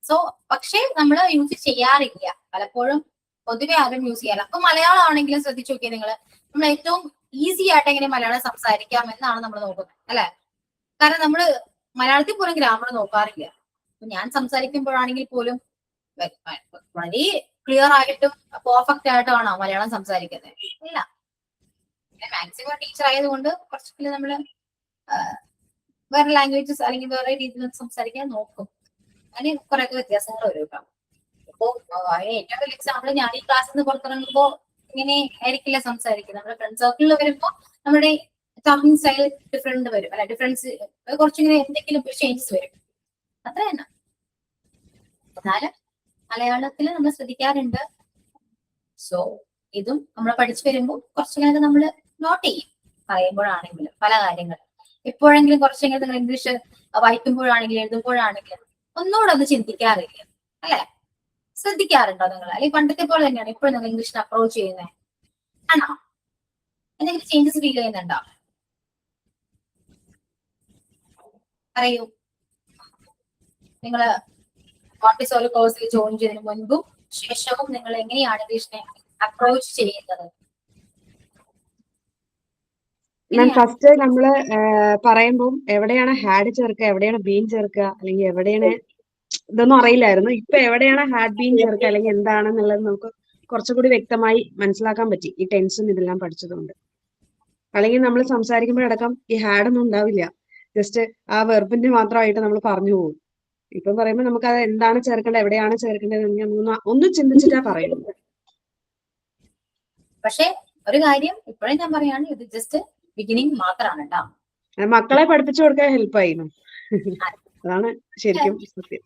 സോ പക്ഷെ നമ്മൾ യൂസ് ചെയ്യാറില്ല പലപ്പോഴും, പൊതുവെ ആരും യൂസ് ചെയ്യാറില്ല. അപ്പൊ മലയാളം ആണെങ്കിലും ശ്രദ്ധിച്ചു നോക്കിയാൽ നിങ്ങൾ, നമ്മൾ ഏറ്റവും ഈസി ആയിട്ട് എങ്ങനെ മലയാളം സംസാരിക്കാം എന്നാണ് നമ്മൾ നോക്കുന്നത് അല്ലെ? കാരണം നമ്മൾ മലയാളത്തിൽ പോലും ഗ്രാമർ നോക്കാറില്ല. ഞാൻ സംസാരിക്കുമ്പോഴാണെങ്കിൽ പോലും വളരെ ക്ലിയർ ആയിട്ടും പെർഫെക്റ്റ് ആയിട്ടാണോ മലയാളം സംസാരിക്കുന്നത്? ഇല്ല. മാക്സിമം ടീച്ചർ ആയതുകൊണ്ട് കുറച്ചെങ്കിലും നമ്മള് വേറെ ലാംഗ്വേജസ് അല്ലെങ്കിൽ വേറെ രീതിയിൽ സംസാരിക്കാൻ നോക്കും. അങ്ങനെ കുറെയൊക്കെ വ്യത്യാസങ്ങൾ വരും കേട്ടോ. അപ്പോ ഏറ്റവും വലിയ എക്സാമ്പിൾ, ഞാൻ ഈ ക്ലാസ്സിൽ നിന്ന് പുറത്തിറങ്ങുമ്പോ ഇങ്ങനെ ആയിരിക്കില്ല സംസാരിക്കുന്നത്. നമ്മുടെ ഫ്രണ്ട് സർക്കിളിൽ വരുമ്പോൾ നമ്മുടെ ടോക്കിംഗ് സ്റ്റൈൽ ഡിഫറെന്റ് വരും അല്ലെ, ഡിഫറൻസ് കുറച്ചിങ്ങനെ എന്തെങ്കിലും ചേഞ്ചസ് വരും, അത്ര തന്നെ. എന്നാലും മലയാളത്തിൽ നമ്മൾ ശ്രദ്ധിക്കാറുണ്ട്. സോ ഇതും നമ്മൾ പഠിച്ചു വരുമ്പോൾ കുറച്ചിങ്ങനെ നമ്മൾ നോട്ട് ചെയ്യും, പറയുമ്പോഴാണെങ്കിലും പല കാര്യങ്ങൾ. എപ്പോഴെങ്കിലും കുറച്ചെങ്കിലും നിങ്ങൾ ഇംഗ്ലീഷ് വായിക്കുമ്പോഴാണെങ്കിലും എഴുതുമ്പോഴാണെങ്കിലും ഒന്നുകൂടെ ഒന്ന് ചിന്തിക്കാറില്ല അല്ലെ? ശ്രദ്ധിക്കാറുണ്ടോ നിങ്ങൾ? അല്ലെങ്കിൽ പണ്ടത്തെ പോലെ തന്നെയാണ് ഇപ്പോഴും നിങ്ങൾ ഇംഗ്ലീഷിനെ അപ്രോച്ച് ചെയ്യുന്നത് ആണോ? എന്തെങ്കിലും ചേഞ്ചസ് ഫീൽ ചെയ്യുന്നുണ്ടോ? പറയൂ. നിങ്ങള് മോണ്ടിസോറി കോഴ്സിൽ ജോയിൻ ചെയ്തതിന് മുൻപും ശേഷവും നിങ്ങൾ എങ്ങനെയാണ് ഇംഗ്ലീഷിനെ അപ്രോച്ച് ചെയ്യുന്നത്? മാം ഫസ്റ്റ് നമ്മള് പറയുമ്പോൾ എവിടെയാണ് ഹാഡ് ചേർക്കുക, എവിടെയാണ് ബീൻ ചേർക്കുക, അല്ലെങ്കിൽ എവിടെയാണ് ഇതൊന്നും അറിയില്ലായിരുന്നു. ഇപ്പൊ എവിടെയാണ് ഹാഡ് ബീൻ ചേർക്കുക അല്ലെങ്കിൽ എന്താണെന്നുള്ളത് നമുക്ക് കുറച്ചുകൂടി വ്യക്തമായി മനസ്സിലാക്കാൻ പറ്റി ഈ ടെൻസും ഇതെല്ലാം പഠിച്ചതുകൊണ്ട്. അല്ലെങ്കിൽ നമ്മൾ സംസാരിക്കുമ്പോഴടക്കം ഈ ഹാഡ് ഒന്നും ഉണ്ടാവില്ല, ജസ്റ്റ് ആ വെർബിന്റെ മാത്രമായിട്ട് നമ്മൾ പറഞ്ഞു പോകും. ഇപ്പം പറയുമ്പോൾ നമുക്ക് അത് എന്താണ് ചേർക്കേണ്ടത്, എവിടെയാണ് ചേർക്കേണ്ടത് ഒന്നും ചിന്തിച്ചിട്ടാ പറയുന്നത്. പക്ഷെ ഒരു കാര്യം ഇപ്പോഴും ഞാൻ പറയാണ്, ഇത് ജസ്റ്റ് ബിഗിനിങ് മാത്രമാണ് കേട്ടോ. മക്കളെ പഠിപ്പിച്ചു കൊടുക്കാൻ ഹെൽപ്പ് ആയിരുന്നു, അതാണ് ശരിക്കും സത്യം.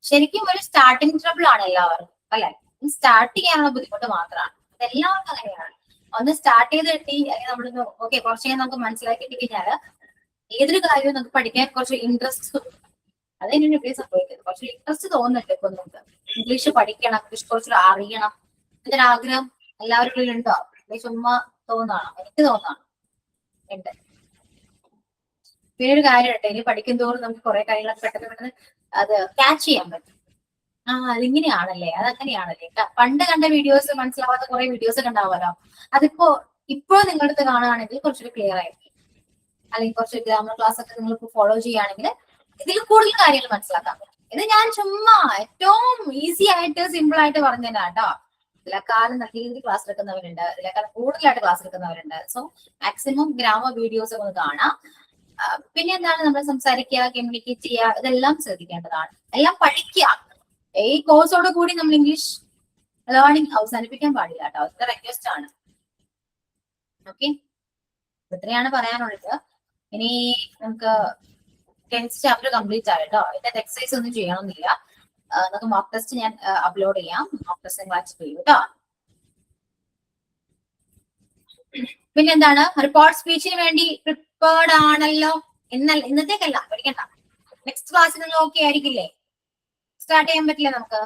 ശരിക്കും ഒരു സ്റ്റാർട്ടിങ് ട്രബിൾ ആണ് എല്ലാവർക്കും അല്ലെ? സ്റ്റാർട്ട് ചെയ്യാനുള്ള ബുദ്ധിമുട്ട് മാത്രമാണ്, അതെല്ലാവർക്കും അങ്ങനെയാണ്. ഒന്ന് സ്റ്റാർട്ട് ചെയ്ത് കിട്ടി അല്ലെങ്കിൽ നമ്മളൊന്ന് ഓക്കെ കുറച്ചേ നമുക്ക് മനസ്സിലാക്കി കഴിഞ്ഞാല് ഏതൊരു കാര്യവും നമുക്ക് പഠിക്കാൻ കുറച്ച് ഇൻട്രസ്റ്റ് തോന്നും. അത് തന്നെയാണ് ഇവിടെ സംഭവിക്കുന്നത്. കുറച്ച് ഇൻട്രസ്റ്റ് തോന്നുന്നുണ്ട് ഇപ്പൊ നമുക്ക് ഇംഗ്ലീഷ് പഠിക്കണം, ഇംഗ്ലീഷ് കുറച്ചുകൂടെ അറിയണം എന്നൊരു ആഗ്രഹം എല്ലാവരുടെ ഉണ്ടോ? ചുമ്മാ തോന്നാണോ? എനിക്ക് തോന്നാണ് ഉണ്ട്. പിന്നെ ഒരു കാര്യമുണ്ട്, ഇനി പഠിക്കും തോറും നമുക്ക് കുറെ കാര്യങ്ങളൊക്കെ പെട്ടെന്ന് അത് ക്യാച്ച് ചെയ്യാൻ പറ്റും. അതിങ്ങനെയാണല്ലേ, അതങ്ങനെയാണല്ലേ. പണ്ട് കണ്ട വീഡിയോസ് മനസ്സിലാവാത്ത കുറെ വീഡിയോസ് ഒക്കെ ഉണ്ടാവുമല്ലോ, അതിപ്പോ നിങ്ങളുടെ അടുത്ത് കാണുകയാണെങ്കിൽ കുറച്ചുകൂടി ക്ലിയർ ആയിരിക്കും. അല്ലെങ്കിൽ കുറച്ച് ഗ്രാമർ ക്ലാസ് ഒക്കെ നിങ്ങൾ ഫോളോ ചെയ്യുകയാണെങ്കിൽ ഇതിൽ കൂടുതൽ കാര്യങ്ങൾ മനസ്സിലാക്കാൻ പറ്റും. ഇത് ഞാൻ ചുമ്മാ ഏറ്റവും ഈസി ആയിട്ട് സിമ്പിൾ ആയിട്ട് പറഞ്ഞുതരാം കേട്ടോ. ഇതിലേക്കാളും നല്ല രീതിയിൽ ക്ലാസ് എടുക്കുന്നവരുണ്ട്, ഇതിലേക്കാളും കൂടുതലായിട്ട് ക്ലാസ് എടുക്കുന്നവരുണ്ട്. സോ മാക്സിമം ഗ്രാമർ വീഡിയോസ് ഒന്ന് കാണാം. പിന്നെ എന്താണ് നമ്മൾ സംസാരിക്കുക, കമ്മ്യൂണിക്കേറ്റ് ചെയ്യുക, ഇതെല്ലാം ശ്രദ്ധിക്കേണ്ടതാണ്. എല്ലാം പഠിക്കുക. ഈ കോഴ്സോട് കൂടി നമ്മൾ ഇംഗ്ലീഷ് ലേണിംഗ് അവസാനിപ്പിക്കാൻ പാടില്ല കേട്ടോ, അത് റിക്വസ്റ്റ് ആണ്. ഓക്കെ, ഇത്രയാണ് പറയാനുള്ളത്. ഇനി നമുക്ക് 10th ചാപ്റ്റർ കംപ്ലീറ്റ് ആയി കേട്ടോ. ഇതിന്റെ എക്സസൈസ് ഒന്നും ചെയ്യണമെന്നില്ല. നമുക്ക് മോക്ക് ടെസ്റ്റ് ഞാൻ അപ്ലോഡ് ചെയ്യാം. മോക്ക് ടെസ്റ്റ് നിങ്ങൾ അക്സെപ്റ്റ് ചെയ്യൂ കേട്ടോ. പിന്നെന്താണ്, റിപ്പോർട്ട് സ്പീച്ചിന് വേണ്ടി പ്രിപ്പേർഡ് ആണല്ലോ. ഇന്നത്തേക്കല്ല, പഠിക്കണ്ട. നെക്സ്റ്റ് ക്ലാസ്സിൽ നിങ്ങൾ ഓക്കെ ആയിരിക്കില്ലേ? സ്റ്റാർട്ട് ചെയ്യാൻ പറ്റില്ല നമുക്ക്?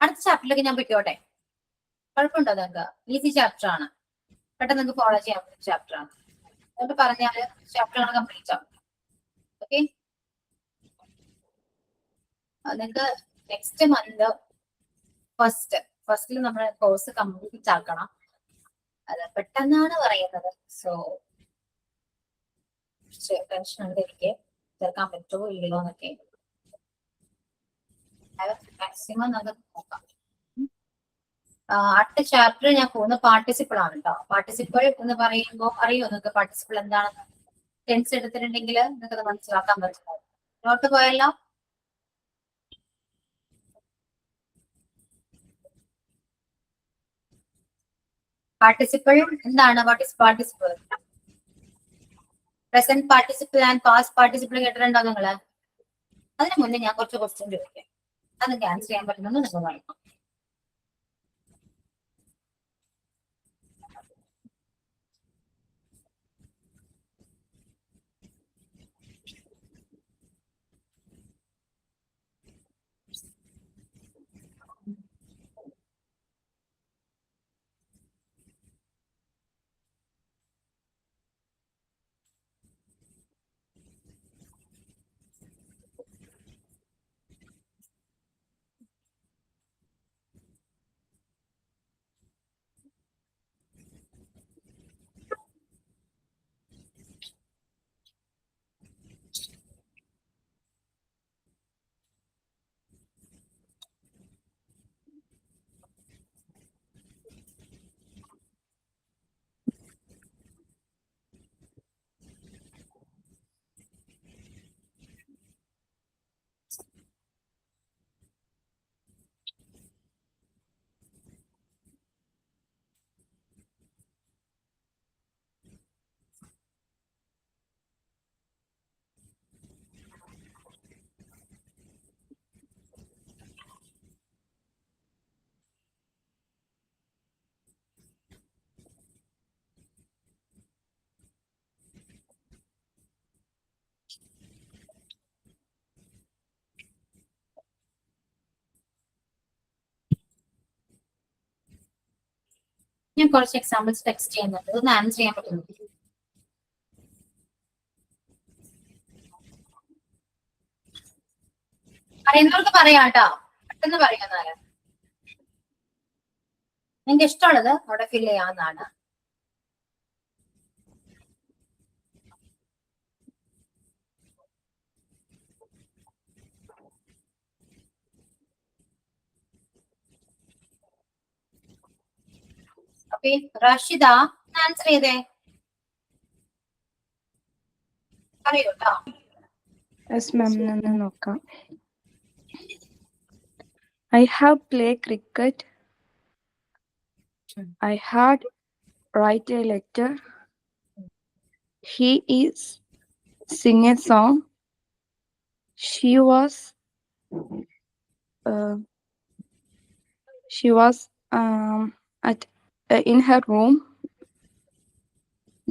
അടുത്ത ചാപ്റ്ററിലേക്ക് ഞാൻ പൊയ്ക്കോട്ടെ? കുഴപ്പമുണ്ടോ നിങ്ങൾക്ക്? ഈസി ചാപ്റ്റർ ആണ്, പെട്ടെന്ന് നിങ്ങൾക്ക് ഫോളോ ചെയ്യാൻ പറ്റുന്ന ചാപ്റ്റർ ആണ്. അതുകൊണ്ട് പറഞ്ഞാല് ചാപ്റ്റർ ആണ് കംപ്ലീറ്റ് ആവും. ഓക്കെ, നിങ്ങൾക്ക് നെക്സ്റ്റ് മന്ത് ഫസ്റ്റിൽ നമ്മൾ കോഴ്സ് കംപ്ലീറ്റ് ആക്കണം. അത് പെട്ടെന്നാണ് പറയുന്നത്. സോ ടെൻഷൻ ഉണ്ട് എനിക്ക്, ചേർക്കാൻ പറ്റുമോ ഇല്ലയോ എന്നൊക്കെ. മാക്സിമം നമുക്ക് നോക്കാം. അടുത്ത ചാപ്റ്റർ ഞാൻ പോകുന്ന പാർട്ടിസിപ്പിൾ ആണ് കേട്ടോ. പാർട്ടിസിപ്പിൾ എന്ന് പറയുമ്പോൾ അറിയോ നിങ്ങൾക്ക് പാർട്ടിസിപ്പിൾ എന്താണെന്ന്? ടെൻസ് എടുത്തിട്ടുണ്ടെങ്കിൽ നിങ്ങൾക്ക് മനസ്സിലാക്കാൻ പറ്റുന്നത്. നോട്ട് പോയല്ലോ? പാർട്ടിസിപ്പിൾ എന്താണ്? What is participle? Present participle and past participle കേട്ടിട്ടുണ്ടോ നിങ്ങള്? അതിന് മുന്നേ ഞാൻ കുറച്ച് ക്വസ്റ്റ്യൻ ചോദിക്കാം, അത് ആൻസർ ചെയ്യാൻ പറ്റുന്നത് നിങ്ങൾ പറയണം. ഞാൻ കുറച്ച് എക്സാമ്പിൾസ് ടെക്സ്റ്റ് ചെയ്യുന്നുണ്ട്, അതൊന്ന് ആൻസർ ചെയ്യാൻ പറ്റുന്നു. അറിയുന്നവർക്ക് പറയാം കേട്ടോ, പെട്ടെന്ന് പറയുന്നതാണ്. നിങ്ങൾക്ക് ഇഷ്ടമുള്ളത് അവിടെ ഫില്ല് ചെയ്യാവുന്നതാണ്. ഓക്കെ, റഷിദ ആൻസർ ചെയ്തേ, പറയൂ കേട്ടോ. Yes, ma'am. നോക്കാം. I have played cricket. I had write a letter. He is sing a song. She was at in her room.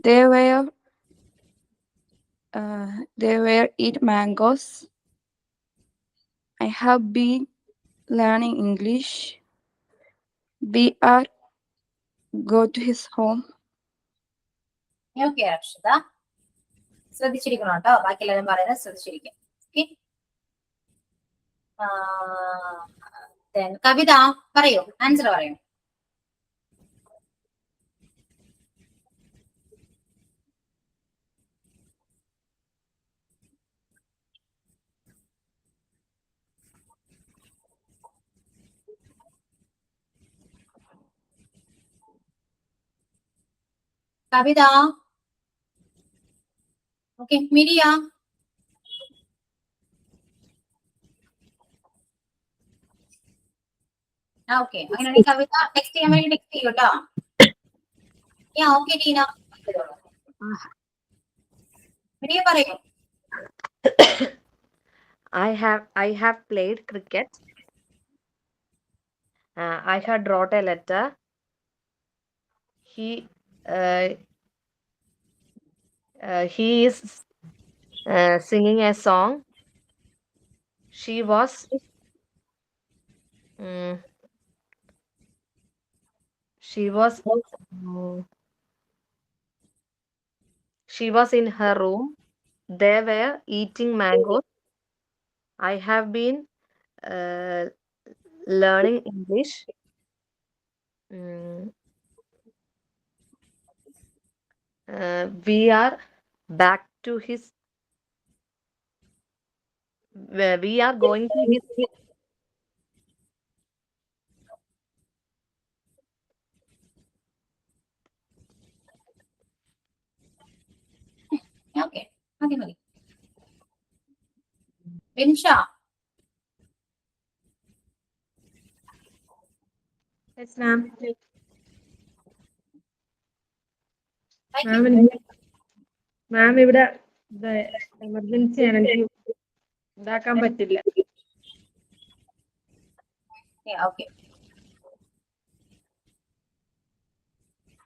They were eat mangoes. I have been learning English. We are go to his home. Okay Rashida, ശ്രദ്ധിച്ചിരിക്കണം കേട്ടോ, ബാക്കി എല്ലാവരും പറയുന്നത് ശ്രദ്ധിച്ചിരിക്കും. Okay, കവിത പറയൂ, answer പറയൂ. കവിത, okay. മിരിയ, okay. അങ്ങനെയാണെങ്കിൽ കവിത text ചെയ്യാൻ വേണ്ടി ടെക്സ്റ്റ് ചെയ്യൂ കേട്ടോ. ഓക്കെ ടീന. ഇനി പറയൂ. I have played cricket. I had wrote a letter. He is singing a song. She was mm, mm, she was in her room. They were eating mangoes. I have been uh, learning English. Mm, we are back to his. We are going to his. Okay, മതി മതി. Vinsha. Yes, ma'am. മാം ഇവിടെ emergency ആണ്, എനിക്ക് ഇതാക്കാൻ പറ്റില്ല. Okay.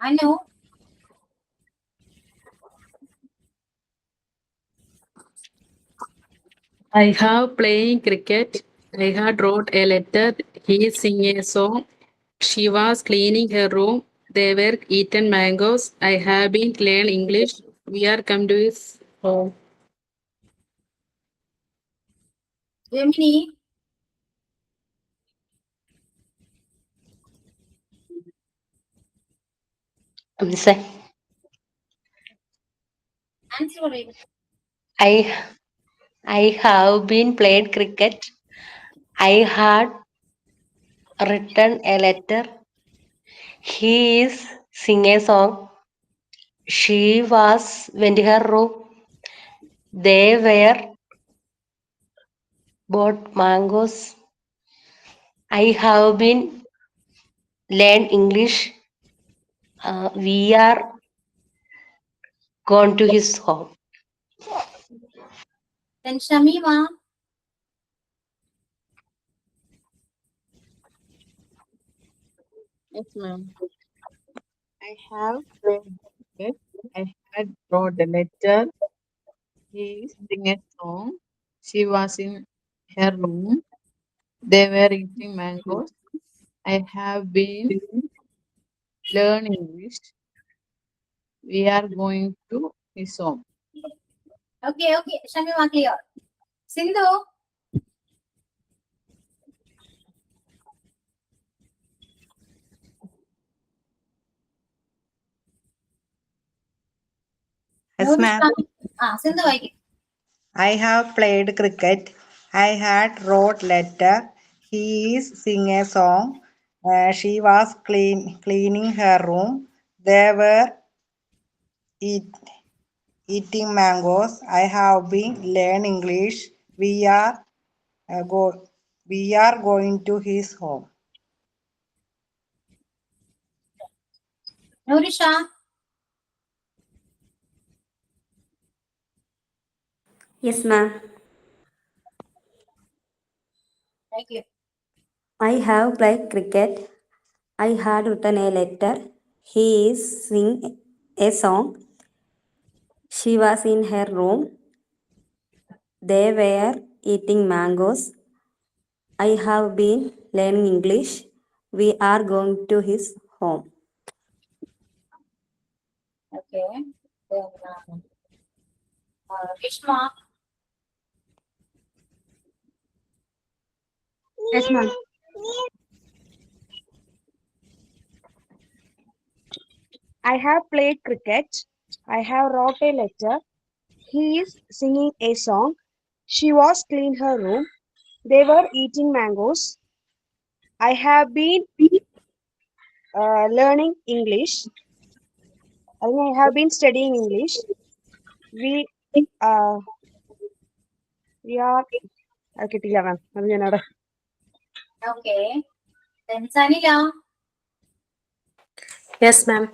Anu. I have playing cricket. I had wrote a letter. He sing a song. She was cleaning her room. They were eaten mangoes. I have been learn English. We are come to his home. Gemini. Answer പറയൂ. I have been played cricket. I had written a letter. He is sing a song. She was went to her room. They were bought mangoes. I have been learn English. We are gone to his home. Then Shamima. Yes, ma'am. I have played cricket. I had wrote a letter. He sing a song. She was in her room. They were eating mangoes. I have been learning English. We are going to his home. Okay, Shamima, clear. Sindhu. Yes, ma'am. Sindhu വായിക്കും. I have played cricket. I had wrote letter. He is sing a song. She was cleaning her room. They were eating mangoes. I have been learn English. We are going to his home. Nurisha. Yes, ma'am. Thank you. I have played cricket. I had written a letter. He is sing a song. She was in her room. They were eating mangoes. I have been learning English. We are going to his home. Okay. Then Vishma. Yes, ma'am. I have played cricket. I have wrote a letter. He is singing a song. She was clean her room. They were eating mangoes. I have been learning English. I have been studying English. We are കിട്ടില്ല മാം, അത് ഞാനവിടെ. Okay. Then Sanila. Yes, ma'am.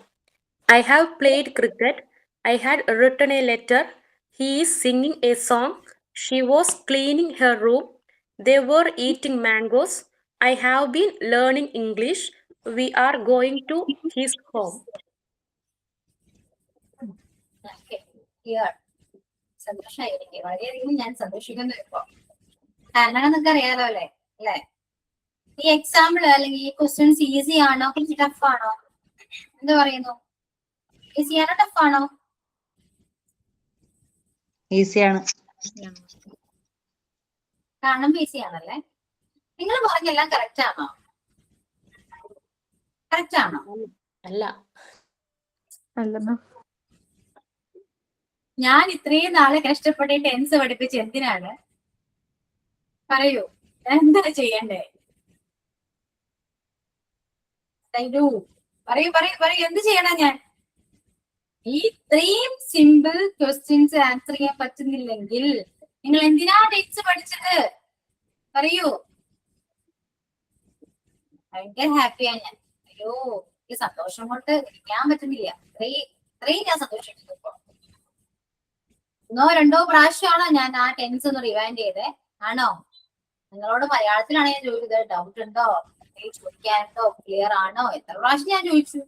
I have played cricket. I had written a letter. He is singing a song. She was cleaning her room. They were eating mangoes. I have been learning English. We are going to his home. Clear. സന്തോഷമായി എനിക്ക്, വളരെയധികം ഞാൻ സന്തോഷിക്കുന്നു ഇപ്പൊ. കാരണം നിങ്ങൾക്ക് അറിയാലോ അല്ലേ? ഈ എക്സാമ്പിൾ അല്ലെങ്കിൽ ഈ ക്വസ്റ്റ്യൻസ് ഈസി ആണോ ടഫ് ആണോ? എന്ത് പറയുന്നു? ഈസി ആണോ ടഫ് ആണോ? ഈസിയാണ്. കാരണം ഈസി ആണല്ലേ? നിങ്ങൾ പറഞ്ഞെല്ലാം കറക്റ്റ് ആണോ? കറക്റ്റ് ആണോ? അല്ല. ഞാൻ ഇത്രയും നാളെ കഷ്ടപ്പെട്ട് ടെൻസ് പഠിപ്പിച്ച് എന്തിനാണ്? പറയൂ, ഞാൻ എന്താ ചെയ്യണ്ടേ? പറയൂ പറയൂ പറയൂ, എന്ത് ചെയ്യണം ഞാൻ? ഈ ഇത്രയും സിമ്പിൾ ക്വസ്റ്റ്യൻസ് ആൻസർ ചെയ്യാൻ പറ്റുന്നില്ലെങ്കിൽ നിങ്ങൾ എന്തിനാ ടെൻസ് പഠിച്ചത്? പറയൂ. ഭയങ്കര ഹാപ്പിയാണ് ഞാൻ. അയ്യോ, ഈ സന്തോഷം കൊണ്ട് ഇരിക്കാൻ പറ്റുന്നില്ല. ഇത്രയും ഞാൻ സന്തോഷിക്കുന്നു ഇപ്പൊ. 1-2 പ്രാവശ്യമാണോ ഞാൻ ആ ടെൻസ് ഒന്ന് റിവൈൻഡ് ചെയ്തേ? ആണോ? നിങ്ങളോട് മലയാളത്തിലാണ് ഞാൻ ചോദിച്ചത്. ഡൗട്ട് ഉണ്ടോ, ചോദിക്കാനുണ്ടോ, ക്ലിയർ ആണോ? എത്ര പ്രാവശ്യം ഞാൻ ചോദിച്ചു?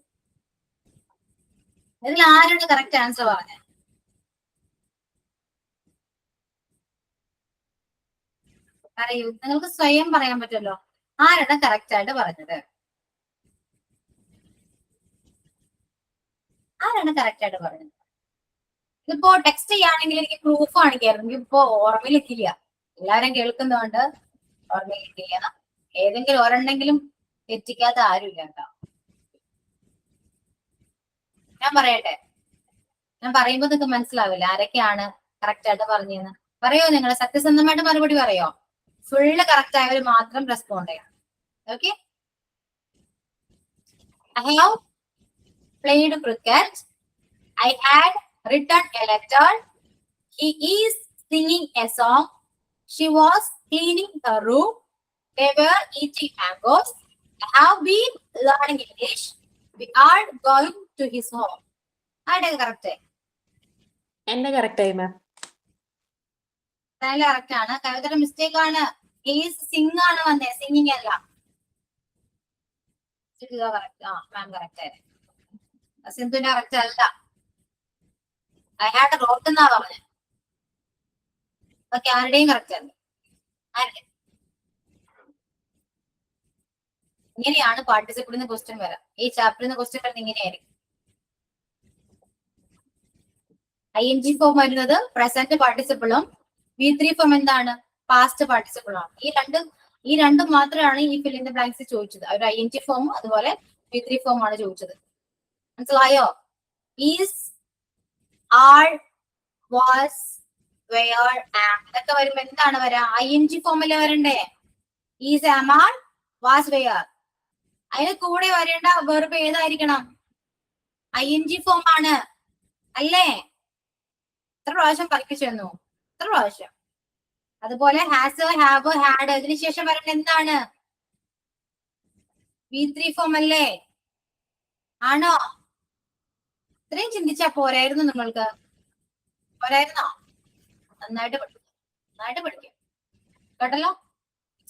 ഇതിൽ ആരാണ് കറക്റ്റ് ആൻസർ പറഞ്ഞത്? പറയൂ, നിങ്ങൾക്ക് സ്വയം പറയാൻ പറ്റുമല്ലോ. ആരാണ് കറക്റ്റ് ആയിട്ട് പറഞ്ഞത്? ആരാണ് കറക്റ്റ് ആയിട്ട് പറഞ്ഞത്? ഇതിപ്പോ ടെക്സ്റ്റ് ചെയ്യുകയാണെങ്കിൽ എനിക്ക് പ്രൂഫ് കാണിക്കായിരുന്നു. ഇപ്പൊ ഓർമ്മയിലെത്തില്ല. എല്ലാരും കേൾക്കുന്നതുകൊണ്ട് ഓർമ്മയിലെത്തില്ല. ഏതെങ്കിലും ഒരെണ്ണെങ്കിലും തെറ്റിക്കാത്ത ആരുമില്ല കേട്ടോ. ഞാൻ പറയട്ടെ? ഞാൻ പറയുമ്പോ നിങ്ങൾക്ക് മനസ്സിലാവില്ല ആരൊക്കെയാണ് കറക്റ്റ് ആയിട്ട് പറഞ്ഞതെന്ന്. പറയോ, നിങ്ങൾ സത്യസന്ധമായിട്ട് മറുപടി പറയോ? ഫുള്ള് കറക്റ്റ് ആയവർ മാത്രം റെസ്പോണ്ട് ചെയ്യണം. Okay? I have played cricket. I had written a letter. He is singing a song. She was cleaning her room. They were eating mangoes. I have been learning English. We are going to his home. ആരുടെ correct? എന്റെ correct ആയി മാം. Correct ആണ്. കവിതയുടെ mistake ആണ്. Is Singh ആണ് വന്നേ, singing അല്ല. മാം correct ആയിരുന്നു. സിന്ധുവിന്റെ കറക്റ്റ് അല്ല. ഐ ഹാഡ് റോട്ട് എന്നാ പറഞ്ഞത്. ഓക്കെ, ആരുടെയും കറക്റ്റ് അല്ല. ആരുടെ? ഇങ്ങനെയാണ് പാർട്ടിസിപ്പിളിന് ക്വസ്റ്റ്യൻ വരാം. ഈ ചാപ്റ്ററിന് ക്വസ്റ്റ്യൻ വരുന്നത് ഇങ്ങനെയായിരിക്കും. ING ഫോം വരുന്നത് പ്രസന്റ് പാർട്ടിസിപ്പിളും V3 ഫോം എന്താണ്? പാസ്റ്റ് പാർട്ടിസിപ്പിളും ആണ്. ഈ രണ്ടും മാത്രമാണ് ഈ ഫിൽ ഇൻ ദ ബ്ലാങ്ക്സ് ചോദിച്ചത്. ഒരു ING ഫോമും അതുപോലെ V3 ഫോം ആണ് ചോദിച്ചത്. മനസ്സിലായോ? Is, are, was, were, am ഇതൊക്കെ വരുമ്പോ എന്താണ് വരാ? ING ഫോമില് വരണ്ടേ? Is, am, are, was, were. അതിന് കൂടെ വരേണ്ട വെർബ് ഏതായിരിക്കണം? ING ഫോം ആണ് അല്ലേ? എത്ര പ്രാവശ്യം പഠിപ്പിച്ചു തന്നു? എത്ര പ്രാവശ്യം? അതുപോലെ ഹാസ്, ഹാവ്, ഹാഡ് ഇതിന് ശേഷം വരേണ്ട എന്താണ്? V3 ഫോം അല്ലേ? ആണോ? ഇത്രയും ചിന്തിച്ചാ പോരായിരുന്നു നിങ്ങൾക്ക്? പോരായിരുന്നോ? നന്നായിട്ട് പഠിക്കും, നന്നായിട്ട് പഠിക്കും കേട്ടല്ലോ.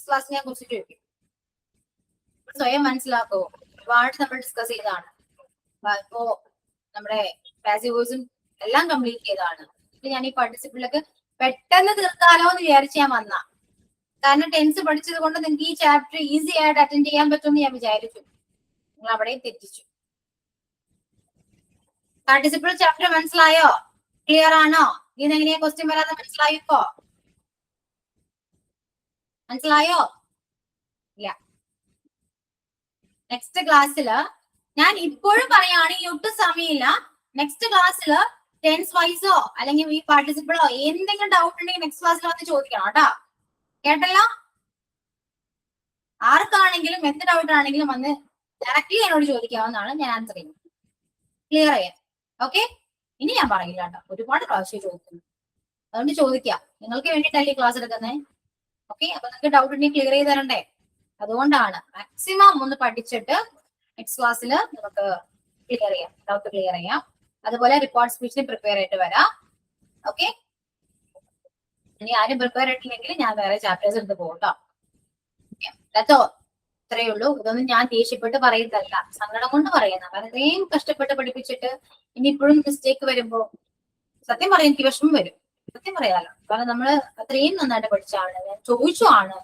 ക്ലാസ് ഞാൻ കുറിച്ച് ചോദിക്കും. സ്വയം മനസ്സിലാക്കൂ. ഒരുപാട് നമ്മൾ ഡിസ്കസ് ചെയ്തതാണ്. ഇപ്പോ നമ്മുടെ പാസീവ് വോയിസും എല്ലാം കംപ്ലീറ്റ് ചെയ്തതാണ്. ഞാൻ ഈ പാർട്ടിസിപ്പിളിലൊക്കെ പെട്ടെന്ന് തീർക്കാലോ എന്ന് വിചാരിച്ച് ഞാൻ വന്ന. കാരണം ടെൻസ് പഠിച്ചത് കൊണ്ട് നിങ്ങൾക്ക് ഈ ചാപ്റ്റർ ഈസി ആയിട്ട് അറ്റൻഡ് ചെയ്യാൻ പറ്റുമെന്ന് ഞാൻ വിചാരിച്ചു. നിങ്ങൾ അവിടെയും തെറ്റിച്ചു. പാർട്ടിസിപ്പിൾ ചാപ്റ്റർ മനസ്സിലായോ? ക്ലിയർ ആണോ? ഇതിന് എങ്ങനെയാ ക്വസ്റ്റ്യൻ വരാതെ മനസ്സിലായോ? ഇപ്പോ മനസ്സിലായോ? ഇല്ല. നെക്സ്റ്റ് ക്ലാസ്സില് ഞാൻ ഇപ്പോഴും പറയാണ്, ഈ ഒട്ടും സമയമില്ല. നെക്സ്റ്റ് ക്ലാസ്സില് ടെൻസ് വൈസോ അല്ലെങ്കിൽ ഈ പാർട്ടിസിപ്പിളോ എന്തെങ്കിലും ഡൗട്ട് ഉണ്ടെങ്കിൽ നെക്സ്റ്റ് ക്ലാസ്സിൽ വന്ന് ചോദിക്കണം കേട്ടോ. കേട്ടല്ലോ? ആർക്കാണെങ്കിലും എന്ത് ഡൗട്ട് ആണെങ്കിലും വന്ന് ഡയറക്റ്റ്ലി എന്നോട് ചോദിക്കാവുന്നതാണ്. ഞാൻ ആൻസർ ചെയ്യും. ക്ലിയർ ചെയ്യാം. ഓക്കെ? ഇനി ഞാൻ പറയില്ല കേട്ടോ, ഒരുപാട് പ്രാവശ്യം ചോദിക്കുന്നു. അതുകൊണ്ട് ചോദിക്കാം. നിങ്ങൾക്ക് വേണ്ടിയിട്ടല്ലേ ക്ലാസ് എടുക്കുന്നത്. ഓക്കെ? അപ്പൊ നിങ്ങൾക്ക് ഡൗട്ട് ഉണ്ടെങ്കിൽ ക്ലിയർ ചെയ്ത് തരണ്ടേ? അതുകൊണ്ടാണ് മാക്സിമം ഒന്ന് പഠിച്ചിട്ട് നെക്സ്റ്റ് ക്ലാസ്സിൽ നമുക്ക് ക്ലിയർ ചെയ്യാം, ഡൗട്ട് ക്ലിയർ ചെയ്യാം. അതുപോലെ റിപ്പോർട്ട് സ്പീച്ചിന് പ്രിപ്പയർ ആയിട്ട് വരാം. ഓക്കെ? ഇനി ആരും പ്രിപ്പയർ ആയിട്ടില്ലെങ്കിൽ ഞാൻ വേറെ ചാപ്റ്റേഴ്സ് എടുത്ത് പോകട്ടോ. അതോ ഇത്രയേ ഉള്ളൂ. ഇതൊന്നും ഞാൻ ദേഷ്യപ്പെട്ട് പറയുന്നതല്ല, സങ്കടം കൊണ്ട് പറയുന്ന. കാരണം ഇത്രയും കഷ്ടപ്പെട്ട് പഠിപ്പിച്ചിട്ട് ഇനി ഇപ്പോഴും മിസ്റ്റേക്ക് വരുമ്പോ സത്യം പറയാൻ എനിക്ക് വിഷമം വരും. സത്യം പറയാലോ. കാരണം നമ്മള് അത്രയും നന്നായിട്ട് പഠിച്ചാണ്. ഞാൻ ചോദിച്ചു ആണ്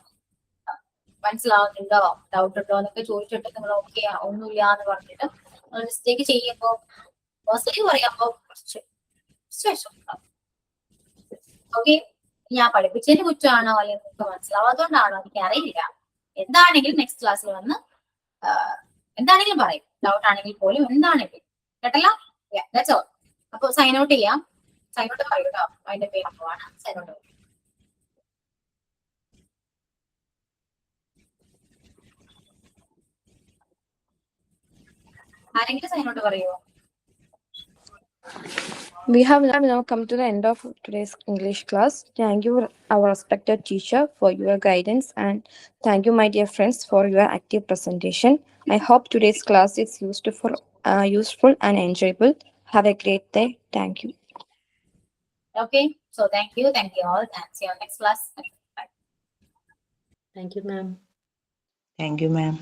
മനസ്സിലാവുന്നുണ്ടോ, ഡൗട്ട് ഉണ്ടോ എന്നൊക്കെ ചോദിച്ചിട്ട് നിങ്ങൾ ഓക്കെ ഒന്നുമില്ല എന്ന് പറഞ്ഞിട്ട് നിങ്ങൾ മിസ്റ്റേക്ക് ചെയ്യുമ്പോ പോസിറ്റീവ് പറയുമ്പോ കുറച്ച് വിഷമം. ഓക്കെ, ഞാൻ പഠിപ്പിച്ചതിന് കുറ്റമാണോ അല്ലെങ്കിൽ നിങ്ങൾക്ക് മനസ്സിലാവാത്തതുകൊണ്ടാണോ എനിക്ക് അറിയില്ല. എന്താണെങ്കിലും നെക്സ്റ്റ് ക്ലാസ്സിൽ വന്ന് എന്താണെങ്കിലും പറയും. ഡൗട്ട് ആണെങ്കിൽ പോലും എന്താണെങ്കിലും കേട്ടല്ലോ. അപ്പൊ സൈൻ ഔട്ട് ചെയ്യാം. സൈൻ ഔട്ട് പറയൂ കേട്ടോ. അതിന്റെ പേര് ആണ് സൈൻ ഔട്ട്. ആരെങ്കിലും സൈൻ ഔട്ട് പറയുമോ? We have now come to the end of today's English class. Thank you, our respected teacher, for your guidance, and thank you, my dear friends, for your active presentation. I hope today's class is useful and enjoyable. Have a great day. Thank you. Okay, so thank you all, and see you next class. Bye. Thank you, ma'am. Thank you, ma'am.